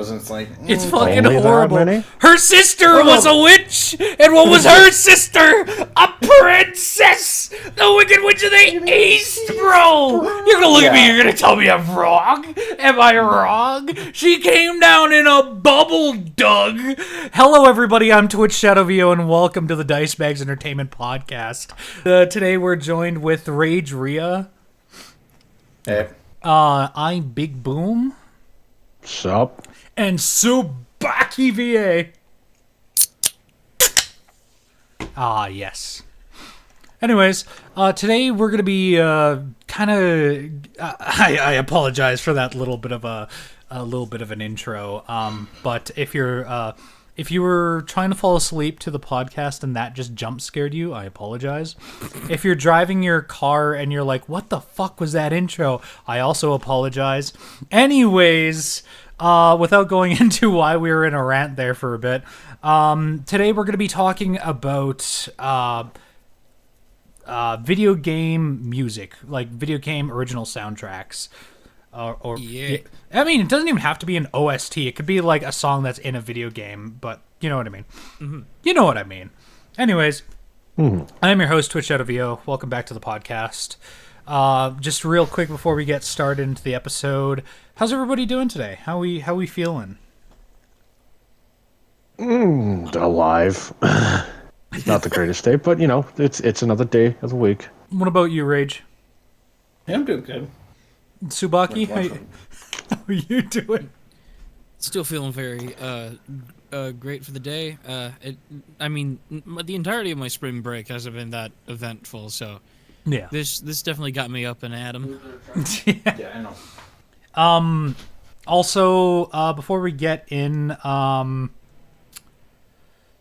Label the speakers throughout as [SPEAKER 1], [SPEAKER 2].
[SPEAKER 1] It's like
[SPEAKER 2] It's fucking
[SPEAKER 3] Only that
[SPEAKER 2] horrible.
[SPEAKER 3] many?
[SPEAKER 2] Her sister was a witch, and what was her sister? A princess! The Wicked Witch of the East, bro! You're gonna look at me, you're gonna tell me I'm wrong? Am I wrong? She came down in a bubble, Doug! Hello, everybody, I'm TwitchShadowVO, and welcome to the Dice Bags Entertainment Podcast. Today we're joined with Ragerea.
[SPEAKER 1] Hey.
[SPEAKER 2] IBigBoom.
[SPEAKER 3] Sup?
[SPEAKER 2] And Subaki VA. Ah, yes. Anyways, today we're gonna be kind of. I apologize for that little bit of an intro. But if you were trying to fall asleep to the podcast and that just jump scared you, I apologize. If you're driving your car and you're like, "What the fuck was that intro?" I also apologize. Anyways. Without going into why we were in a rant there for a bit, today we're going to be talking about video game music, like video game original soundtracks.
[SPEAKER 4] Yeah.
[SPEAKER 2] I mean, it doesn't even have to be an OST. It could be like a song that's in a video game, but you know what I mean. Mm-hmm. You know what I mean. Anyways, I'm your host, TwitchShadowVO. Welcome back to the podcast. Just real quick before we get started into the episode, how's everybody doing today? How we feeling?
[SPEAKER 3] Alive. Not the greatest day, but you know, it's another day of the week.
[SPEAKER 2] What about you, Rage?
[SPEAKER 1] Yeah, I'm doing good.
[SPEAKER 2] Subaki, how are you doing?
[SPEAKER 4] Still feeling very great for the day. The entirety of my spring break hasn't been that eventful, so
[SPEAKER 2] Yeah.
[SPEAKER 4] this definitely got me up and at 'em.
[SPEAKER 1] Yeah, I know.
[SPEAKER 2] Also, before we get in,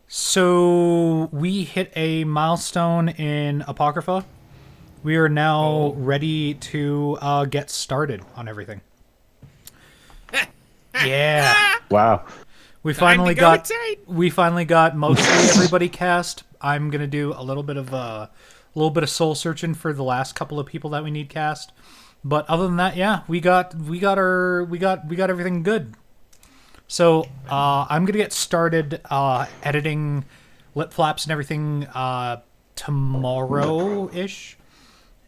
[SPEAKER 2] so we hit a milestone in Apocrypha. We are now ready to get started on everything. Yeah.
[SPEAKER 3] Wow.
[SPEAKER 2] We finally got mostly everybody cast. I'm gonna do a little bit of soul searching for the last couple of people that we need cast. But other than that, yeah, we got everything good. So I'm gonna get started editing lip flaps and everything tomorrow-ish,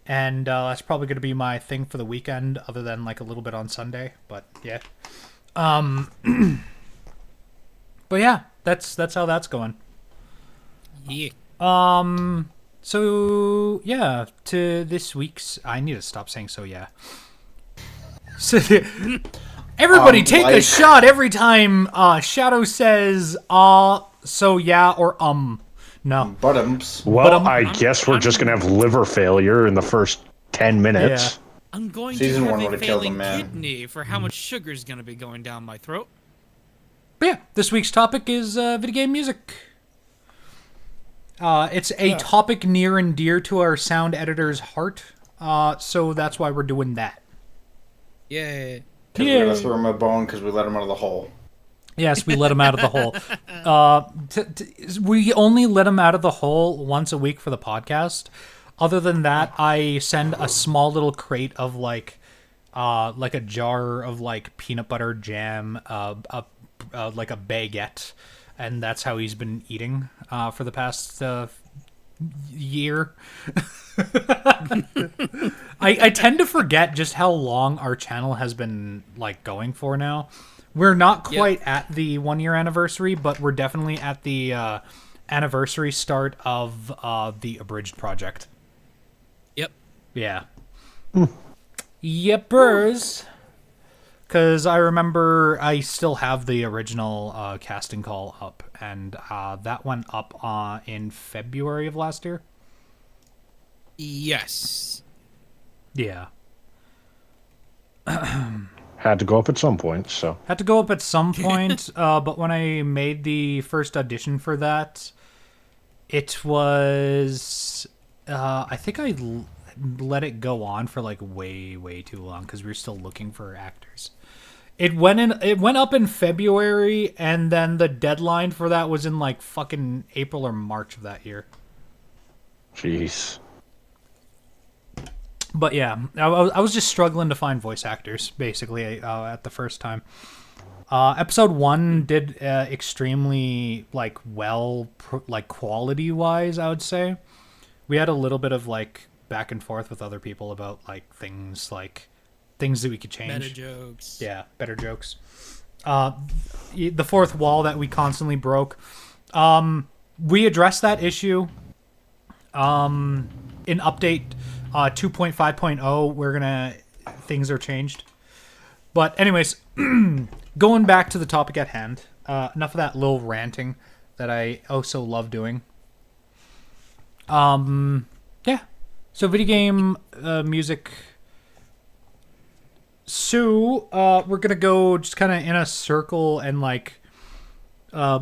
[SPEAKER 2] and that's probably gonna be my thing for the weekend, other than like a little bit on Sunday. But yeah, but yeah, that's how that's going.
[SPEAKER 4] Yeah.
[SPEAKER 2] So, yeah, to this week's... I need to stop saying so, yeah. So, everybody take a shot every time Shadow says, so yeah, or No.
[SPEAKER 1] Bottoms.
[SPEAKER 3] Well, I guess we're just gonna have liver failure in the first 10 minutes.
[SPEAKER 2] Yeah.
[SPEAKER 4] I'm going
[SPEAKER 1] Season
[SPEAKER 4] to
[SPEAKER 1] one
[SPEAKER 4] have a
[SPEAKER 1] would've killed him,
[SPEAKER 4] failing
[SPEAKER 1] man.
[SPEAKER 4] kidney for how much sugar's going to be going down my throat.
[SPEAKER 2] But yeah, this week's topic is video game music. It's a topic near and dear to our sound editor's heart, so that's why we're doing that.
[SPEAKER 4] Yeah.
[SPEAKER 1] Because we gotta throw him a bone because we let him out of the hole.
[SPEAKER 2] Yes, we let him out of the hole. We only let him out of the hole once a week for the podcast. Other than that, I send a small little crate of like a jar of like peanut butter jam, like a baguette. And that's how he's been eating for the past year. I tend to forget just how long our channel has been like going for now. We're not quite at the 1 year anniversary, but we're definitely at the anniversary start of the Abridged project.
[SPEAKER 4] Yep.
[SPEAKER 2] Yeah. Yepers. Because I remember I still have the original casting call up, and that went up in February of last year.
[SPEAKER 4] Yes.
[SPEAKER 2] Yeah.
[SPEAKER 3] Had to go up at some point, so.
[SPEAKER 2] Had to go up at some point, but when I made the first audition for that, it was... I think I let it go on for like way too long, because we were still looking for actors. It went up in February, and then the deadline for that was in like fucking April or March of that year.
[SPEAKER 3] Jeez.
[SPEAKER 2] But yeah, I was just struggling to find voice actors, basically, at the first time. Episode 1 did extremely like well, like quality wise, I would say. We had a little bit of like back and forth with other people about like things that we could change.
[SPEAKER 4] Meta jokes.
[SPEAKER 2] Yeah, better jokes. The fourth wall that we constantly broke. We addressed that issue. In update 2.5.0, things are changed. But anyways, going back to the topic at hand. Enough of that little ranting that I also love doing. Yeah. So video game music. So we're gonna go just kind of in a circle and like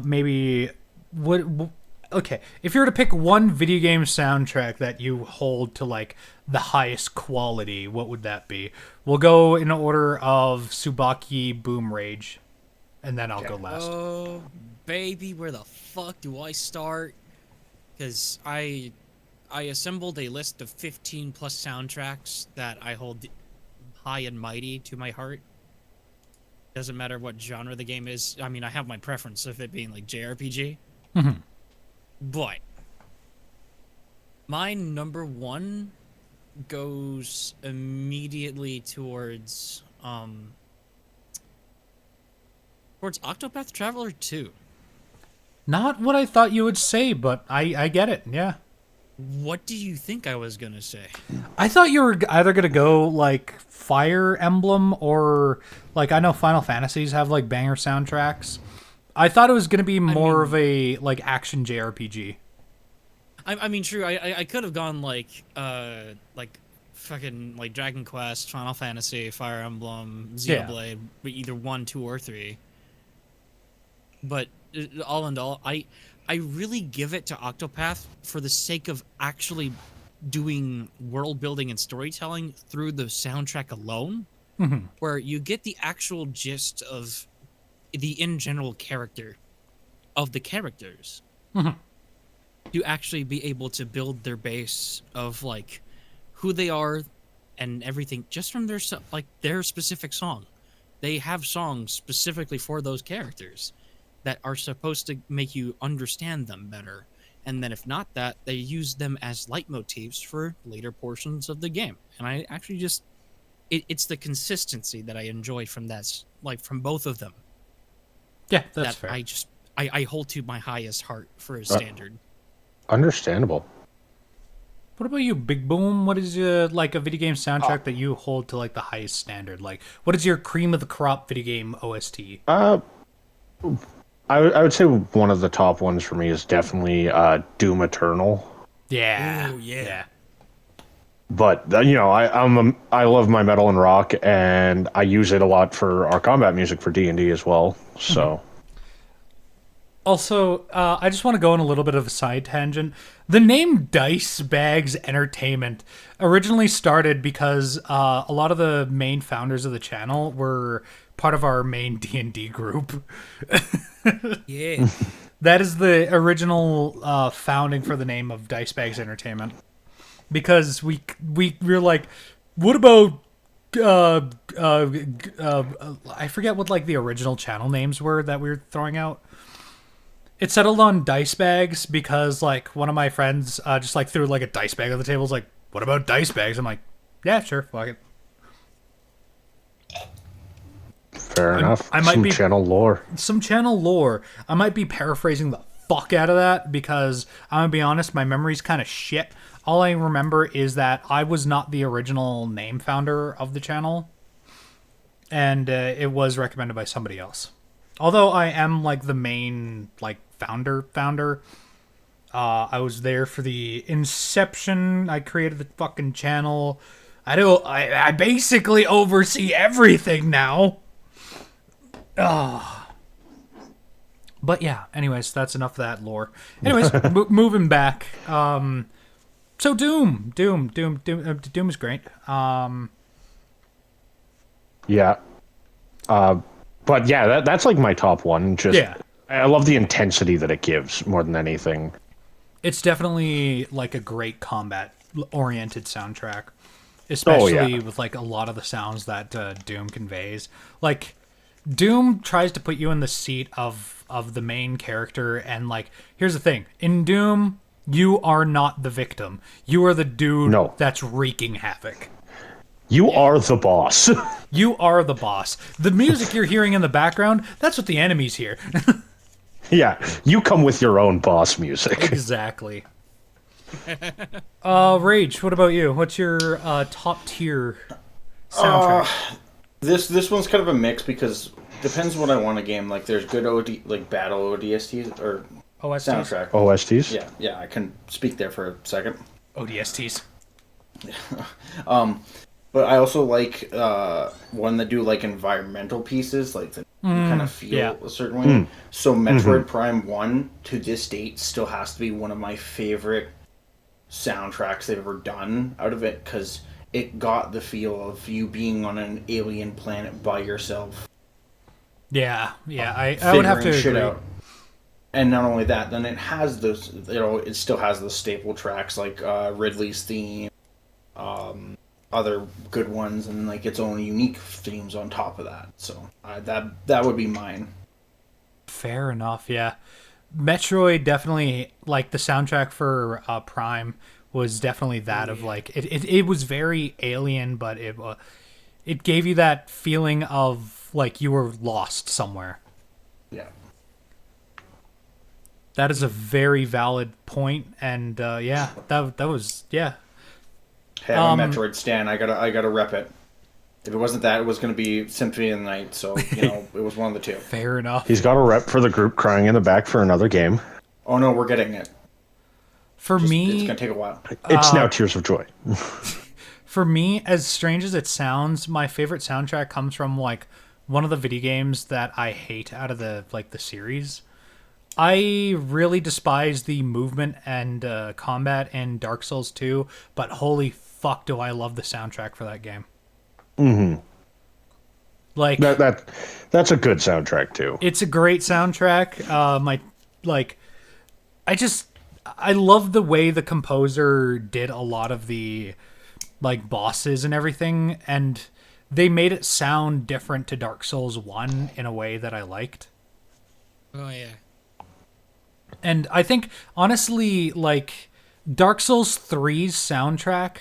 [SPEAKER 2] maybe what. Okay, if you were to pick one video game soundtrack that you hold to like the highest quality, what would that be? We'll go in order of Tsubaki Boom Rage, and then I'll go last.
[SPEAKER 4] Oh, baby, where the fuck do I start? Because I assembled a list of 15 plus soundtracks that I hold high and mighty to my heart. Doesn't matter what genre the game is. I mean, I have my preference of it being like JRPG.
[SPEAKER 2] Mm-hmm.
[SPEAKER 4] But my number one goes immediately towards Octopath Traveler 2.
[SPEAKER 2] Not what I thought you would say, but I get it. Yeah.
[SPEAKER 4] What do you think I was gonna say?
[SPEAKER 2] I thought you were either gonna go like Fire Emblem or like I know Final Fantasies have like banger soundtracks. I thought it was gonna be more of a like action JRPG.
[SPEAKER 4] I mean, true. I could have gone like fucking like Dragon Quest, Final Fantasy, Fire Emblem, Xenoblade, either 1, 2, or 3. But all in all, I really give it to Octopath for the sake of actually doing world building and storytelling through the soundtrack alone, where you get the actual gist of the in general character of the characters to actually be able to build their base of like who they are and everything just from their their specific song. They have songs specifically for those characters that are supposed to make you understand them better. And then if not that, they use them as leitmotifs for later portions of the game. And I actually just it's the consistency that I enjoy from that, like from both of them.
[SPEAKER 2] Yeah, that's fair.
[SPEAKER 4] I hold to my highest heart for a standard.
[SPEAKER 3] Understandable.
[SPEAKER 2] What about you, Big Boom? What is like a video game soundtrack that you hold to like the highest standard? Like, what is your cream of the crop video game OST?
[SPEAKER 3] I would say one of the top ones for me is definitely Doom Eternal.
[SPEAKER 2] Yeah.
[SPEAKER 4] Ooh, yeah.
[SPEAKER 3] But you know, I love my metal and rock, and I use it a lot for our combat music for D&D as well. So.
[SPEAKER 2] Also, I just want to go on a little bit of a side tangent. The name Dice Bags Entertainment originally started because a lot of the main founders of the channel were part of our main D&D group.
[SPEAKER 4] Yeah.
[SPEAKER 2] That is the original founding for the name of Dice Bags Entertainment. Because we were like, what about I forget what like the original channel names were that we were throwing out. It settled on dice bags because like one of my friends just like threw like a dice bag on the table. Was like, what about dice bags? I'm like, yeah, sure, fuck it.
[SPEAKER 3] Fair enough.
[SPEAKER 2] I might
[SPEAKER 3] Some
[SPEAKER 2] be
[SPEAKER 3] channel lore.
[SPEAKER 2] Some channel lore. I might be paraphrasing the fuck out of that because I'm gonna be honest, my memory's kind of shit. All I remember is that I was not the original name founder of the channel, and it was recommended by somebody else. Although I am like the main like founder. I was there for the inception. I created the fucking channel. I basically oversee everything now. But yeah, anyways, that's enough of that lore. Anyways, moving back. So Doom is great.
[SPEAKER 3] Yeah. But yeah, that's like my top one. Just
[SPEAKER 2] yeah.
[SPEAKER 3] I love the intensity that it gives more than anything.
[SPEAKER 2] It's definitely like a great combat-oriented soundtrack, especially with like a lot of the sounds that Doom conveys. Like Doom tries to put you in the seat of the main character, and like, here's the thing: in Doom, you are not the victim. You are the dude that's wreaking havoc.
[SPEAKER 3] You are the boss.
[SPEAKER 2] You are the boss. The music you're hearing in the background, that's what the enemies hear.
[SPEAKER 3] Yeah, you come with your own boss music.
[SPEAKER 2] Exactly. Rage, what about you? What's your top tier soundtrack?
[SPEAKER 1] This one's kind of a mix because depends what I want a game. Like there's good battle ODSTs or
[SPEAKER 2] OSTs?
[SPEAKER 1] soundtrack.
[SPEAKER 3] OSTs?
[SPEAKER 1] Yeah, I can speak there for a second.
[SPEAKER 2] ODSTs.
[SPEAKER 1] But I also like one that do like environmental pieces, like that you kind of feel a certain way. So Metroid Prime 1 to this date still has to be one of my favorite soundtracks they've ever done out of it, because it got the feel of you being on an alien planet by yourself.
[SPEAKER 2] Yeah, I would have to agree.
[SPEAKER 1] Out. And not only that, then it has those, it still has the staple tracks like Ridley's theme, other good ones, and like its own unique themes on top of that. So that would be mine.
[SPEAKER 2] Fair enough. Yeah, Metroid definitely, like the soundtrack for Prime was definitely that of like it was very alien, but it gave you that feeling of like you were lost somewhere.
[SPEAKER 1] Yeah.
[SPEAKER 2] That is a very valid point, and that was.
[SPEAKER 1] Hey, I'm a Metroid stan. I gotta rep it. If it wasn't that, it was gonna be Symphony of the Night. So it was one of the two.
[SPEAKER 2] Fair enough.
[SPEAKER 3] He's got a rep for the group crying in the back for another game.
[SPEAKER 1] Oh no, we're getting it.
[SPEAKER 2] For me,
[SPEAKER 1] it's gonna take a while.
[SPEAKER 3] It's now Tears of Joy.
[SPEAKER 2] For me, as strange as it sounds, my favorite soundtrack comes from like one of the video games that I hate out of the series. I really despise the movement and combat in Dark Souls 2, but holy fuck do I love the soundtrack for that game.
[SPEAKER 3] Mm-hmm.
[SPEAKER 2] Like
[SPEAKER 3] that's a good soundtrack too.
[SPEAKER 2] It's a great soundtrack. I love the way the composer did a lot of the like bosses and everything, and they made it sound different to Dark Souls 1 in a way that I liked.
[SPEAKER 4] Oh yeah.
[SPEAKER 2] And I think, honestly, like, Dark Souls 3's soundtrack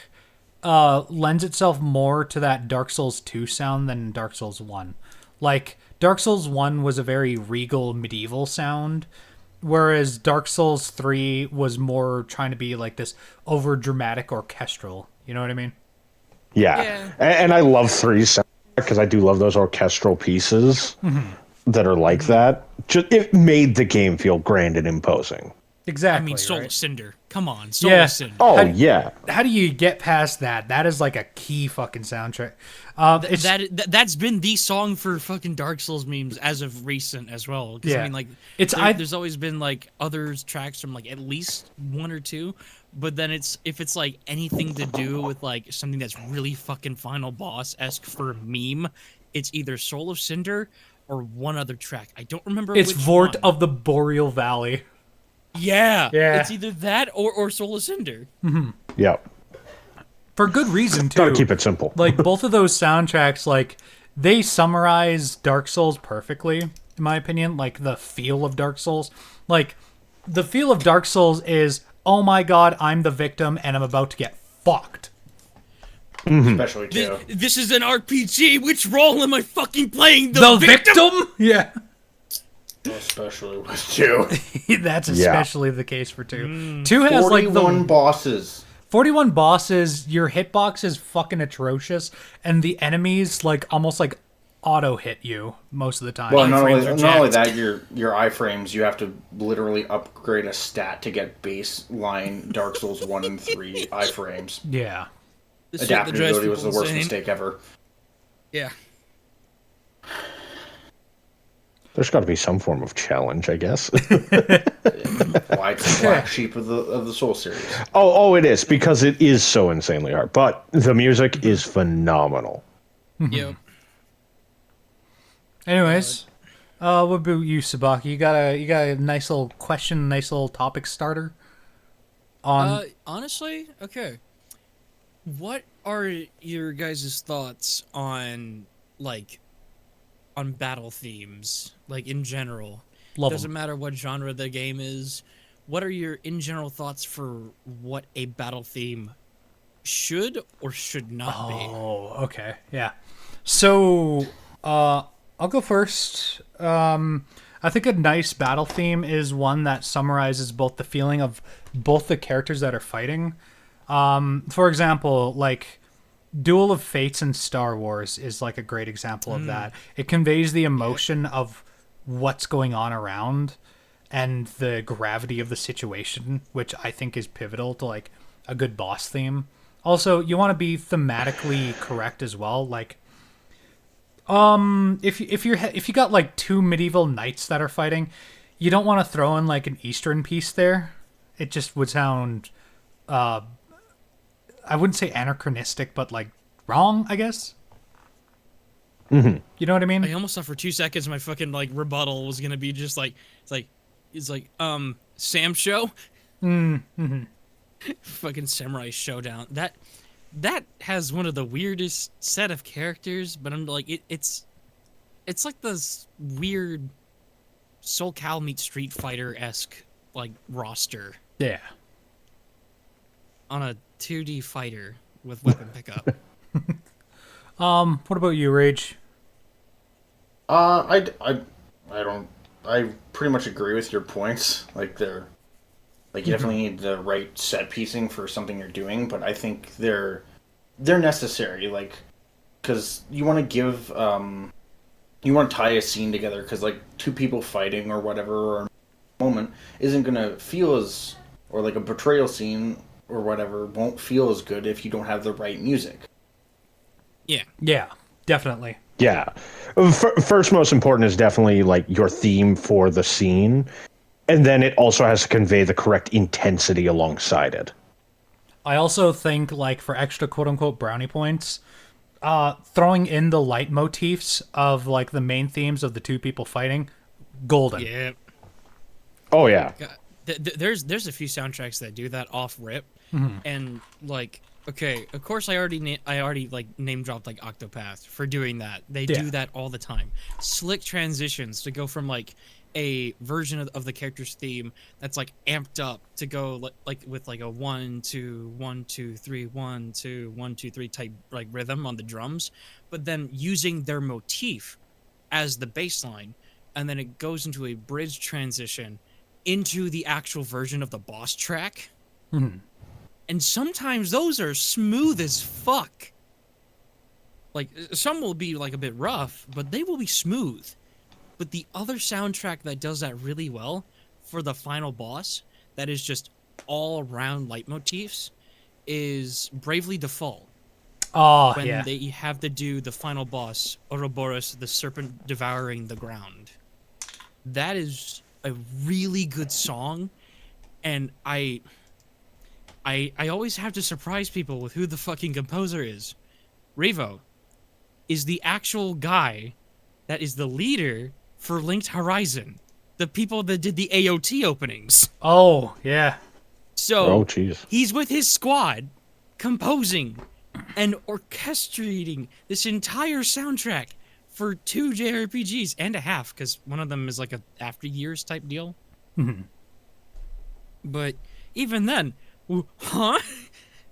[SPEAKER 2] lends itself more to that Dark Souls 2 sound than Dark Souls 1. Like, Dark Souls 1 was a very regal, medieval sound, whereas Dark Souls 3 was more trying to be, like, this over-dramatic orchestral. You know what I mean?
[SPEAKER 3] Yeah. And I love 3's soundtrack because I do love those orchestral pieces. Mm-hmm. That are like that. It made the game feel grand and imposing.
[SPEAKER 2] Exactly.
[SPEAKER 4] I mean, Soul
[SPEAKER 2] right?
[SPEAKER 4] Cinder. Come on, Soul Cinder.
[SPEAKER 3] Oh, yeah.
[SPEAKER 2] How do you get past that? That is like a key fucking soundtrack.
[SPEAKER 4] That's been the song for fucking Dark Souls memes as of recent as well.
[SPEAKER 2] Yeah.
[SPEAKER 4] I mean, like, there's always been like other tracks from like at least one or two, but then if it's like anything to do with like something that's really fucking Final Boss-esque for a meme, it's either Soul of Cinder or one other track. I don't remember
[SPEAKER 2] It's
[SPEAKER 4] which
[SPEAKER 2] Vort
[SPEAKER 4] one.
[SPEAKER 2] of the Boreal Valley.
[SPEAKER 4] Yeah. It's either that or Soul of Cinder.
[SPEAKER 2] Mm-hmm.
[SPEAKER 3] Yep.
[SPEAKER 2] For good reason, too.
[SPEAKER 3] Gotta keep it simple.
[SPEAKER 2] Like, both of those soundtracks, like, they summarize Dark Souls perfectly, in my opinion. Like, the feel of Dark Souls. Like, the feel of Dark Souls is, oh my god, I'm the victim and I'm about to get fucked.
[SPEAKER 3] Mm-hmm.
[SPEAKER 1] Especially too.
[SPEAKER 4] This is an RPG. Which role am I fucking playing? The
[SPEAKER 2] victim? Yeah.
[SPEAKER 1] Especially with 2.
[SPEAKER 2] That's especially the case for 2. 2 has
[SPEAKER 1] 41
[SPEAKER 2] like the
[SPEAKER 1] bosses.
[SPEAKER 2] 41 bosses. Your hitbox is fucking atrocious, and the enemies like almost like auto hit you most of the time.
[SPEAKER 1] Well, not only that, your iframes, you have to literally upgrade a stat to get baseline Dark Souls 1 and 3 iframes.
[SPEAKER 2] Yeah.
[SPEAKER 1] Adaptability was the worst mistake ever.
[SPEAKER 4] Yeah.
[SPEAKER 3] There's got to be some form of challenge, I guess.
[SPEAKER 1] Why it's the black sheep of the Soul series.
[SPEAKER 3] Oh, it is, because it is so insanely hard. But the music is phenomenal.
[SPEAKER 4] Yep.
[SPEAKER 2] Anyways, what about you, Sabaki? You got a nice little question, nice little topic starter?
[SPEAKER 4] Honestly, okay. What are your guys' thoughts on like on battle themes, like in general.
[SPEAKER 2] Love
[SPEAKER 4] Doesn't
[SPEAKER 2] 'em.
[SPEAKER 4] matter what genre the game is. What are your in general thoughts for what a battle theme should or should not be?
[SPEAKER 2] Oh, okay. Yeah. So, I'll go first. I think a nice battle theme is one that summarizes both the feeling of both the characters that are fighting. For example, like Duel of Fates in Star Wars is like a great example of that. It conveys the emotion of what's going on around and the gravity of the situation, which I think is pivotal to like a good boss theme. Also, you want to be thematically correct as well. Like, if you got like two medieval knights that are fighting, you don't want to throw in like an Eastern piece there. It just would sound, I wouldn't say anachronistic, but like wrong, I guess.
[SPEAKER 3] Mm-hmm.
[SPEAKER 2] You know what I mean?
[SPEAKER 4] I almost thought for 2 seconds my fucking like rebuttal was gonna be just like it's like Sam show.
[SPEAKER 2] Mm-hmm.
[SPEAKER 4] Fucking Samurai Showdown. That has one of the weirdest set of characters, but I'm like it's like this weird Soul Cal meets Street Fighter-esque like roster
[SPEAKER 2] Yeah.
[SPEAKER 4] on a 2D fighter with weapon pickup.
[SPEAKER 2] What about you, Rage?
[SPEAKER 1] I don't. I pretty much agree with your points. Like you definitely need the right set piecing for something you're doing, but I think they're necessary. Like, because you want to give you want to tie a scene together. Because like two people fighting or whatever or a moment isn't gonna feel as, or like a betrayal scene or whatever won't feel as good if you don't have the right music.
[SPEAKER 4] Yeah.
[SPEAKER 2] Yeah, definitely.
[SPEAKER 3] Yeah. First, most important is definitely like your theme for the scene. And then it also has to convey the correct intensity alongside it.
[SPEAKER 2] I also think, like, for extra quote-unquote brownie points, throwing in the leitmotifs of, like, the main themes of the two people fighting, golden.
[SPEAKER 4] Yeah.
[SPEAKER 3] Oh, yeah.
[SPEAKER 4] There's a few soundtracks that do that off rip, and like, okay, of course I already like name dropped like Octopath for doing that. They do that all the time. Slick transitions to go from like a version of the character's theme that's like amped up to go like with like a 1 2 1 2 3 1 2 1 2 3 type like rhythm on the drums, but then using their motif as the bass line, and then it goes into a bridge transition into the actual version of the boss track. And sometimes those are smooth as fuck. Like, some will be like a bit rough, but they will be smooth. But the other soundtrack that does that really well for the final boss, that is just all around leitmotifs, is Bravely Default.
[SPEAKER 2] Oh,
[SPEAKER 4] when
[SPEAKER 2] yeah.
[SPEAKER 4] they have to do the final boss, Ouroboros, the serpent devouring the ground. That is a really good song, and I always have to surprise people with who the fucking composer is. Revo is the actual guy that is the leader for Linked Horizon, the people that did the AOT openings.
[SPEAKER 2] Oh, yeah.
[SPEAKER 4] So,
[SPEAKER 3] jeez.
[SPEAKER 4] he's with his squad, composing and orchestrating this entire soundtrack for 2 JRPGs and a half, because one of them is like a After Years type deal. But even then, huh?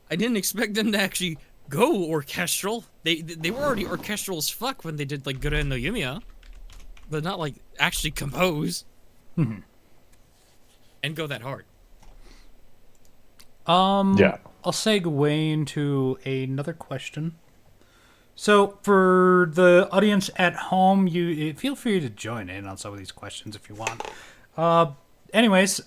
[SPEAKER 4] I didn't expect them to actually go orchestral. They were already orchestral as fuck when they did like Gura no Yumiya, but not like actually compose and go that hard.
[SPEAKER 3] Yeah.
[SPEAKER 2] I'll segue into another question. So, for the audience at home, you feel free to join in on some of these questions if you want. Anyways,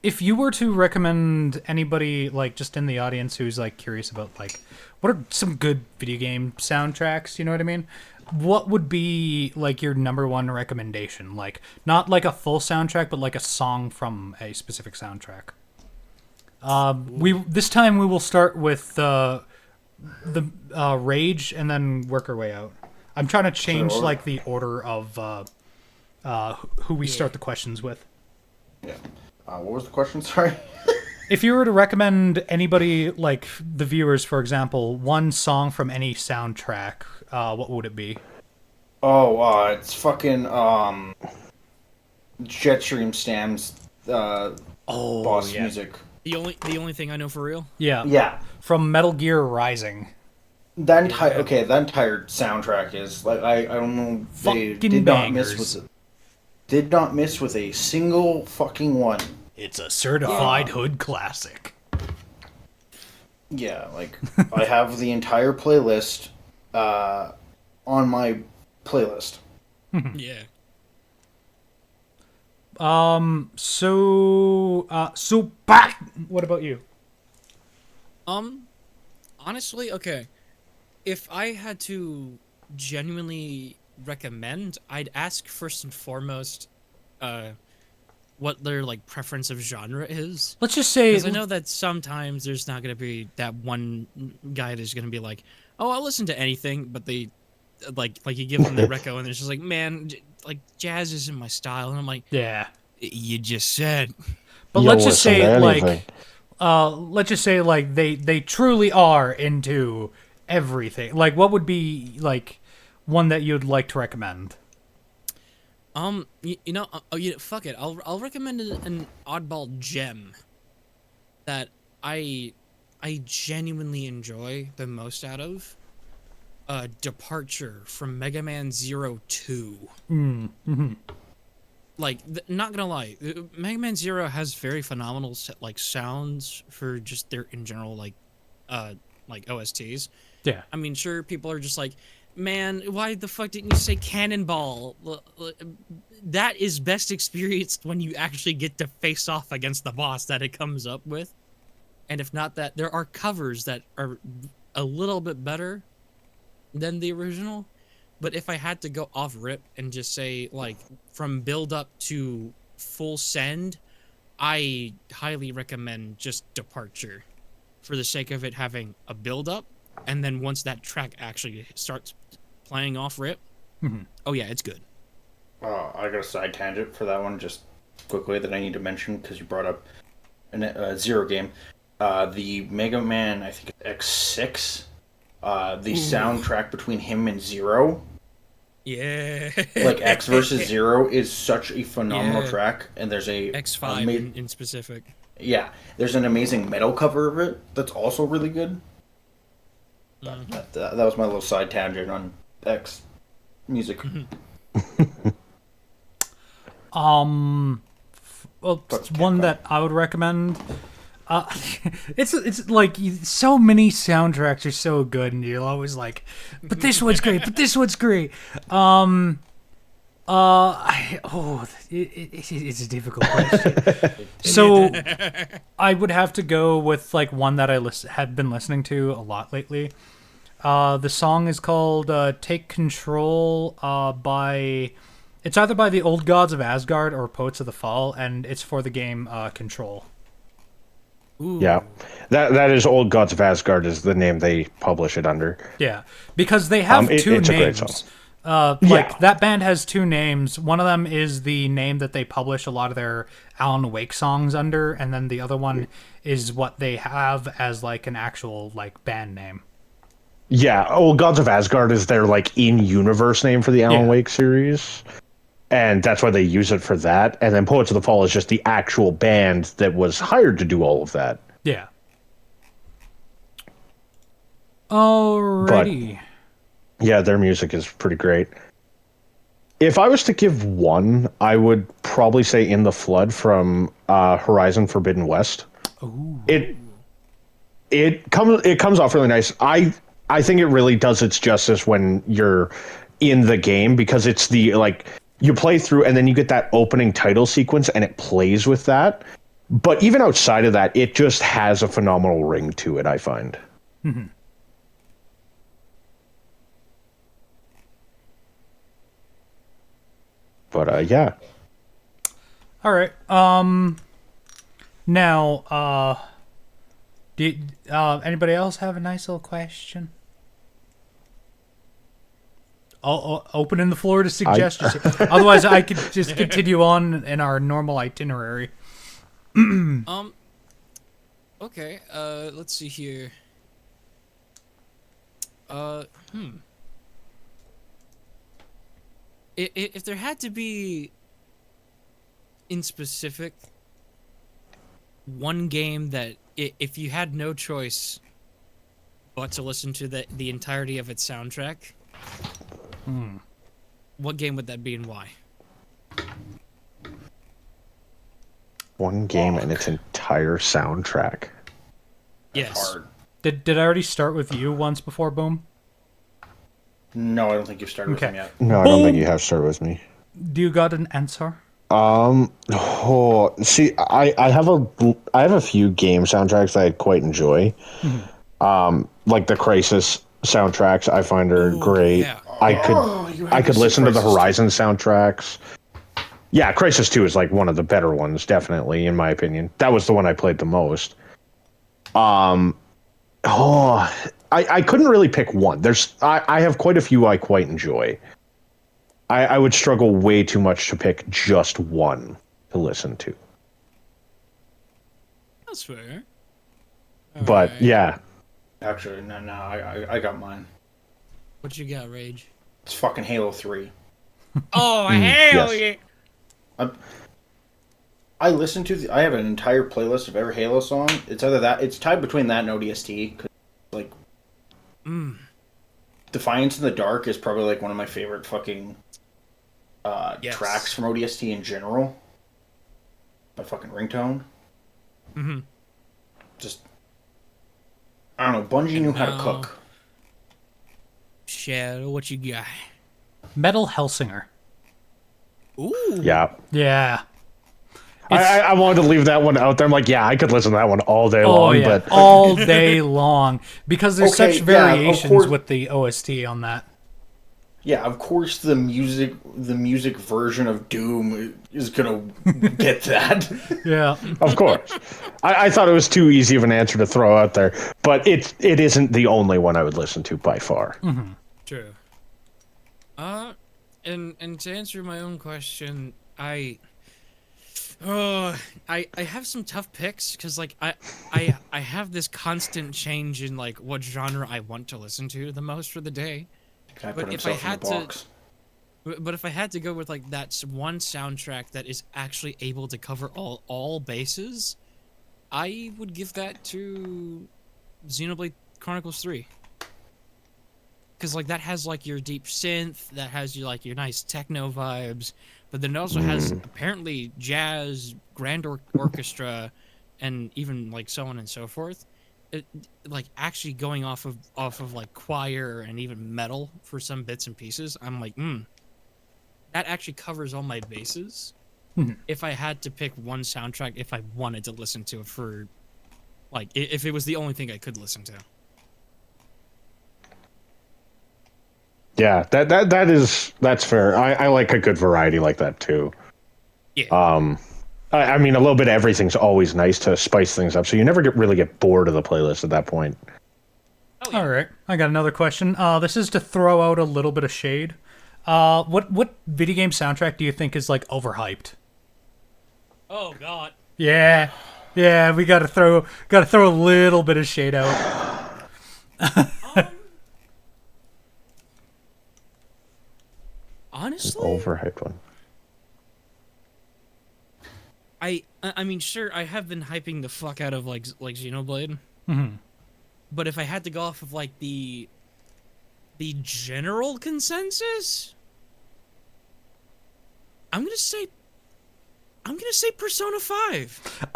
[SPEAKER 2] if you were to recommend anybody, like, just in the audience who's, like, curious about, like, what are some good video game soundtracks, you know what I mean? What would be, like, your number one recommendation? Like, not, like, a full soundtrack, but, like, a song from a specific soundtrack. This time we will start with the Rage and then work our way out. I'm trying to change like the order of who we start the questions with.
[SPEAKER 1] Yeah. What was the question? Sorry.
[SPEAKER 2] If you were to recommend anybody, like the viewers, for example, one song from any soundtrack, what would it be?
[SPEAKER 1] Oh, it's fucking Jetstream Stam's boss music.
[SPEAKER 4] The only thing I know for real.
[SPEAKER 2] Yeah.
[SPEAKER 1] Yeah.
[SPEAKER 2] From Metal Gear Rising.
[SPEAKER 1] That entire soundtrack is like I don't know, they
[SPEAKER 2] Fucking
[SPEAKER 1] did
[SPEAKER 2] bangers.
[SPEAKER 1] not miss with a single fucking one.
[SPEAKER 2] It's a certified hood classic.
[SPEAKER 1] Yeah, like I have the entire playlist on my playlist.
[SPEAKER 4] Yeah.
[SPEAKER 2] So back. What about you?
[SPEAKER 4] Honestly, okay. If I had to genuinely recommend, I'd ask first and foremost, what their like preference of genre is.
[SPEAKER 2] Let's just say,
[SPEAKER 4] Because I know that sometimes there's not gonna be that one guy that's gonna be like, "Oh, I'll listen to anything," but they, like you give them the reco and it's just like, "Man, like jazz isn't my style," and I'm like,
[SPEAKER 2] yeah.
[SPEAKER 4] "You just said."
[SPEAKER 2] But
[SPEAKER 3] You'll
[SPEAKER 2] let's just
[SPEAKER 3] listen to
[SPEAKER 2] say
[SPEAKER 3] anything.
[SPEAKER 2] let's just say like they truly are into everything. Like, what would be like one that you'd like to recommend?
[SPEAKER 4] Fuck it. I'll recommend an oddball gem that I genuinely enjoy the most out of. Departure from Mega Man 02. Like, not gonna lie, Mega Man 0 has very phenomenal sounds for just their in general like OSTs.
[SPEAKER 2] Yeah.
[SPEAKER 4] I mean, sure, people are just like, man, why the fuck didn't you say Cannonball? That is best experienced when you actually get to face off against the boss that it comes up with. And if not that, there are covers that are a little bit better than the original. But if I had to go off rip and just say, like, from build up to full send, I highly recommend just Departure for the sake of it having a build up. And then once that track actually starts playing off rip, oh yeah, it's good.
[SPEAKER 1] I got a side tangent for that one just quickly that I need to mention because you brought up a Zero game. The Mega Man, I think X6, the soundtrack between him and Zero,
[SPEAKER 4] Yeah.
[SPEAKER 1] like X versus Zero, is such a phenomenal track, and there's a
[SPEAKER 4] X5 in specific.
[SPEAKER 1] Yeah, there's an amazing metal cover of it that's also really good. That was my little side tangent on X music.
[SPEAKER 2] Well, one that I would recommend. It's like so many soundtracks are so good, and you're always like, but this one's great. But this one's great. It's a difficult question. So I would have to go with like one that I had been listening to a lot lately. The song is called "Take Control" by. It's either by the Old Gods of Asgard or Poets of the Fall, and it's for the game Control.
[SPEAKER 4] Ooh.
[SPEAKER 3] Yeah, that is Old Gods of Asgard is the name they publish it under.
[SPEAKER 2] Yeah, because they have two
[SPEAKER 3] it's
[SPEAKER 2] names.
[SPEAKER 3] A great song.
[SPEAKER 2] That band has two names. One of them is the name that they publish a lot of their Alan Wake songs under, and then the other one is what they have as like an actual like band name.
[SPEAKER 3] Yeah, Old Gods of Asgard is their like in-universe name for the Alan Wake series. And that's why they use it for that. And then Poets of the Fall is just the actual band that was hired to do all of that.
[SPEAKER 2] Yeah. Alrighty.
[SPEAKER 3] But, yeah, their music is pretty great. If I was to give one, I would probably say In the Flood from Horizon Forbidden West.
[SPEAKER 2] Ooh.
[SPEAKER 3] It comes off really nice. I think it really does its justice when you're in the game because it's the like you play through and then you get that opening title sequence and it plays with that. But even outside of that, it just has a phenomenal ring to it, I find.
[SPEAKER 2] Mm-hmm.
[SPEAKER 3] But yeah.
[SPEAKER 2] All right. Now, do anybody else have a nice little question? I'll open the floor to suggestions. Otherwise, I could just continue on in our normal itinerary.
[SPEAKER 4] Okay. Let's see here. if there had to be, in specific, one game that if you had no choice but to listen to the entirety of its soundtrack, what game would that be and why?
[SPEAKER 3] One game and its entire soundtrack.
[SPEAKER 4] Yes.
[SPEAKER 1] Hard.
[SPEAKER 2] Did I already start with you once before, Boom?
[SPEAKER 1] No, I don't think you've started with him yet.
[SPEAKER 3] No, I don't think you have started with me.
[SPEAKER 2] Do you got an answer?
[SPEAKER 3] See, I have a few game soundtracks that I quite enjoy. Like the Crisis soundtracks I find are great.
[SPEAKER 4] Yeah.
[SPEAKER 3] I could listen to the Horizon soundtracks. Yeah, Crisis 2 is like one of the better ones, definitely, in my opinion. That was the one I played the most. I couldn't really pick one. I have quite a few I quite enjoy. I would struggle way too much to pick just one to listen to.
[SPEAKER 4] That's fair.
[SPEAKER 3] But
[SPEAKER 4] Alright.
[SPEAKER 3] yeah.
[SPEAKER 1] Actually, no, I got mine.
[SPEAKER 4] What you got, Rage?
[SPEAKER 1] It's fucking Halo 3.
[SPEAKER 4] Oh, hell
[SPEAKER 3] yes.
[SPEAKER 4] yeah!
[SPEAKER 1] I listen to I have an entire playlist of every Halo song. It's either that, it's tied between that and ODST. 'Cause, like, Defiance in the Dark is probably like one of my favorite fucking
[SPEAKER 4] Yes.
[SPEAKER 1] tracks from ODST in general. My fucking ringtone. Just, I don't know. Bungie knew how to
[SPEAKER 4] now-
[SPEAKER 1] cook.
[SPEAKER 4] Shadow, what you got?
[SPEAKER 2] Metal Hellsinger.
[SPEAKER 4] Ooh.
[SPEAKER 3] Yeah.
[SPEAKER 2] Yeah.
[SPEAKER 3] I wanted to leave that one out there. I'm like, yeah, I could listen to that one all day long, but
[SPEAKER 2] all day long, because there's
[SPEAKER 1] Okay,
[SPEAKER 2] such
[SPEAKER 1] yeah, of
[SPEAKER 2] variations
[SPEAKER 1] course.
[SPEAKER 2] with the OST on that.
[SPEAKER 1] Yeah, of course the music version of Doom is gonna get that.
[SPEAKER 2] Yeah.
[SPEAKER 3] of course. I thought it was too easy of an answer to throw out there, but it isn't the only one I would listen to by far.
[SPEAKER 4] True. And to answer my own question, I have some tough picks because like I have this constant change in like what genre I want to listen to the most for the day.
[SPEAKER 1] Guy
[SPEAKER 4] But
[SPEAKER 1] put
[SPEAKER 4] if I
[SPEAKER 1] himself in
[SPEAKER 4] had
[SPEAKER 1] the
[SPEAKER 4] to-
[SPEAKER 1] box.
[SPEAKER 4] But if I had to go with like that one soundtrack that is actually able to cover all bases, I would give that to Xenoblade Chronicles 3. Because like that has like your deep synth, that has your like your nice techno vibes, but then it also has apparently jazz, grand orchestra, and even like so on and so forth. It, like actually going off of like choir and even metal for some bits and pieces. I'm like, that actually covers all my bases. If I had to pick one soundtrack, if I wanted to listen to it for, like, if it was the only thing I could listen to.
[SPEAKER 3] Yeah, that's fair. I like a good variety like that too.
[SPEAKER 4] Yeah.
[SPEAKER 3] I mean, a little bit of everything's always nice to spice things up, so you never really get bored of the playlist at that point.
[SPEAKER 4] Oh, yeah.
[SPEAKER 2] All right. I got another question. This is to throw out a little bit of shade. What video game soundtrack do you think is like overhyped?
[SPEAKER 4] Oh God.
[SPEAKER 2] Yeah. Yeah, we gotta throw a little bit of shade out.
[SPEAKER 4] Honestly,
[SPEAKER 3] Overhyped one.
[SPEAKER 4] I mean, sure, I have been hyping the fuck out of like Xenoblade. But if I had to go off of like the general consensus, I'm gonna say Persona 5.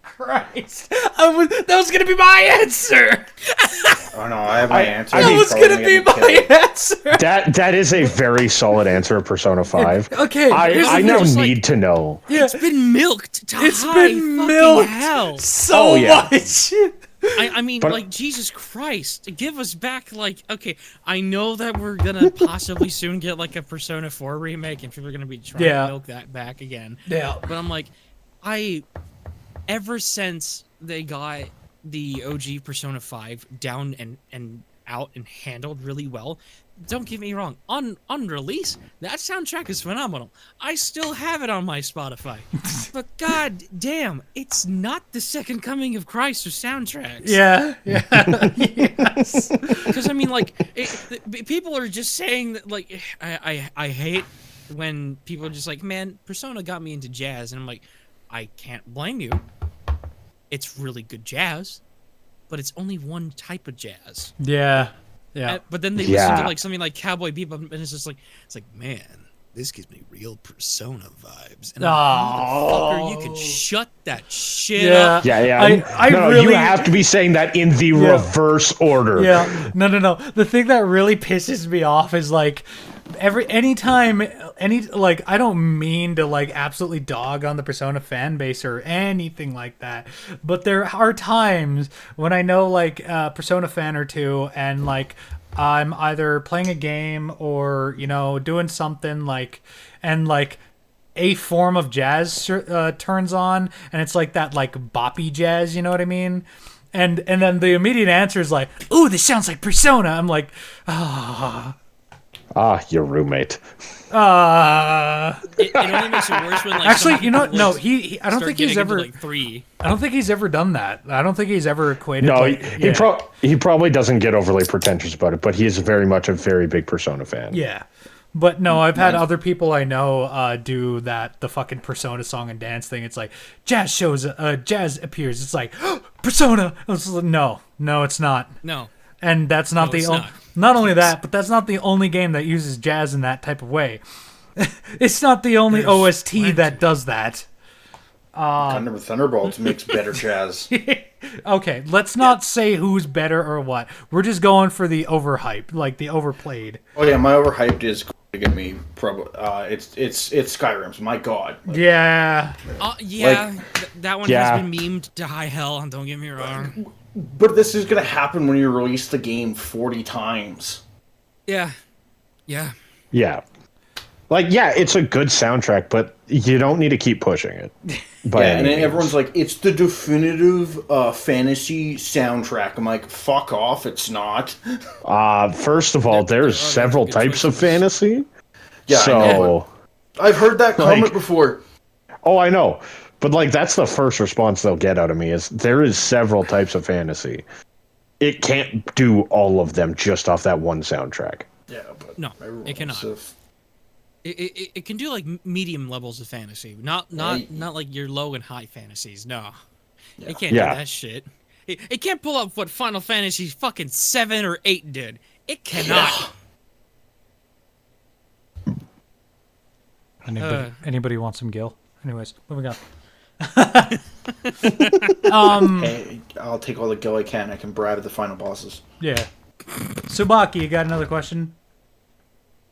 [SPEAKER 2] Christ. That was gonna be my answer.
[SPEAKER 1] Oh no, I have my answer.
[SPEAKER 2] That was
[SPEAKER 1] Probably
[SPEAKER 2] gonna be
[SPEAKER 1] get
[SPEAKER 2] my
[SPEAKER 1] killed.
[SPEAKER 2] answer.
[SPEAKER 3] That is a very solid answer of Persona 5.
[SPEAKER 2] Okay. here's the
[SPEAKER 3] I
[SPEAKER 2] thing.
[SPEAKER 3] now
[SPEAKER 4] just like-
[SPEAKER 3] need to know.
[SPEAKER 2] Yeah,
[SPEAKER 4] It's been milked to
[SPEAKER 2] it's
[SPEAKER 4] high
[SPEAKER 2] been
[SPEAKER 4] fucking
[SPEAKER 2] milked
[SPEAKER 4] hell.
[SPEAKER 2] so
[SPEAKER 3] Oh, yeah.
[SPEAKER 2] much.
[SPEAKER 4] I mean,
[SPEAKER 3] But-
[SPEAKER 4] like, Jesus Christ, give us back, like, okay, I know that we're gonna possibly soon get, like, a Persona 4 remake, and people are gonna be trying
[SPEAKER 2] Yeah.
[SPEAKER 4] to milk that back again.
[SPEAKER 2] Yeah.
[SPEAKER 4] But I'm like, ever since they got the OG Persona 5 down and out and handled really well, don't get me wrong. On release, that soundtrack is phenomenal. I still have it on my Spotify. But god damn, it's not the Second Coming of Christ of soundtracks.
[SPEAKER 2] Yeah. Yes.
[SPEAKER 4] Because I mean, like, people are just saying that. Like, I hate when people are just like, man, Persona got me into jazz, and I'm like, I can't blame you. It's really good jazz, but it's only one type of jazz.
[SPEAKER 2] Yeah.
[SPEAKER 4] But then they listen to like something like Cowboy Bebop, and it's just like, man, this gives me real Persona vibes. And motherfucker, you can shut that shit up.
[SPEAKER 3] Yeah.
[SPEAKER 2] I
[SPEAKER 3] no,
[SPEAKER 2] really,
[SPEAKER 3] you have to be saying that in the reverse order.
[SPEAKER 2] Yeah. No. The thing that really pisses me off is like anytime I don't mean to like absolutely dog on the Persona fan base or anything like that, but there are times when I know like a Persona fan or two, and like I'm either playing a game or doing something like, and like a form of jazz turns on, and it's like that like boppy jazz, you know what I mean? And then the immediate answer is like, ooh, this sounds like Persona. I'm like,
[SPEAKER 3] your roommate.
[SPEAKER 4] It only makes it worse when like
[SPEAKER 2] actually, no, he I don't think he's ever
[SPEAKER 4] like 3.
[SPEAKER 2] I don't think he's ever done that. I don't think he's ever equated.
[SPEAKER 3] No, he probably doesn't get overly pretentious about it, but he is very much a very big Persona fan.
[SPEAKER 2] Yeah. But no, I've had other people I know do the fucking Persona song and dance thing. It's like jazz appears. It's like Persona. It's like, no, it's not.
[SPEAKER 4] No.
[SPEAKER 2] And that's not not only that, but that's not the only game that uses jazz in that type of way. It's not the only OST that does that.
[SPEAKER 1] Thunder Thunderbolts makes better jazz.
[SPEAKER 2] Okay, let's not say who's better or what. We're just going for the overhype, like the overplayed.
[SPEAKER 1] Oh yeah, my overhyped is going to get me. It's Skyrim's. My God.
[SPEAKER 2] Yeah.
[SPEAKER 4] That one has been memed to high hell. Don't get me wrong.
[SPEAKER 1] But this is going to happen when you release the game 40 times.
[SPEAKER 4] Yeah.
[SPEAKER 3] Like, it's a good soundtrack, but you don't need to keep pushing it.
[SPEAKER 1] And then everyone's like, it's the definitive fantasy soundtrack. I'm like, fuck off, it's not.
[SPEAKER 3] First of all, there's several types of fantasy.
[SPEAKER 1] Yeah,
[SPEAKER 3] so
[SPEAKER 1] I've heard that comment before.
[SPEAKER 3] Oh, I know. But, like, that's the first response they'll get out of me is there is several types of fantasy. It can't do all of them just off that one soundtrack.
[SPEAKER 1] Yeah, but
[SPEAKER 4] no, it cannot. It can do like medium levels of fantasy, not like your low and high fantasies. No, it can't do that shit. It can't pull up what Final Fantasy fucking 7 or 8 did. It cannot.
[SPEAKER 2] Anybody want some Gil? Anyways, moving on.
[SPEAKER 1] Hey, I'll take all the Gil I can. I can bribe the final bosses.
[SPEAKER 2] Yeah. Subaki, you got another question?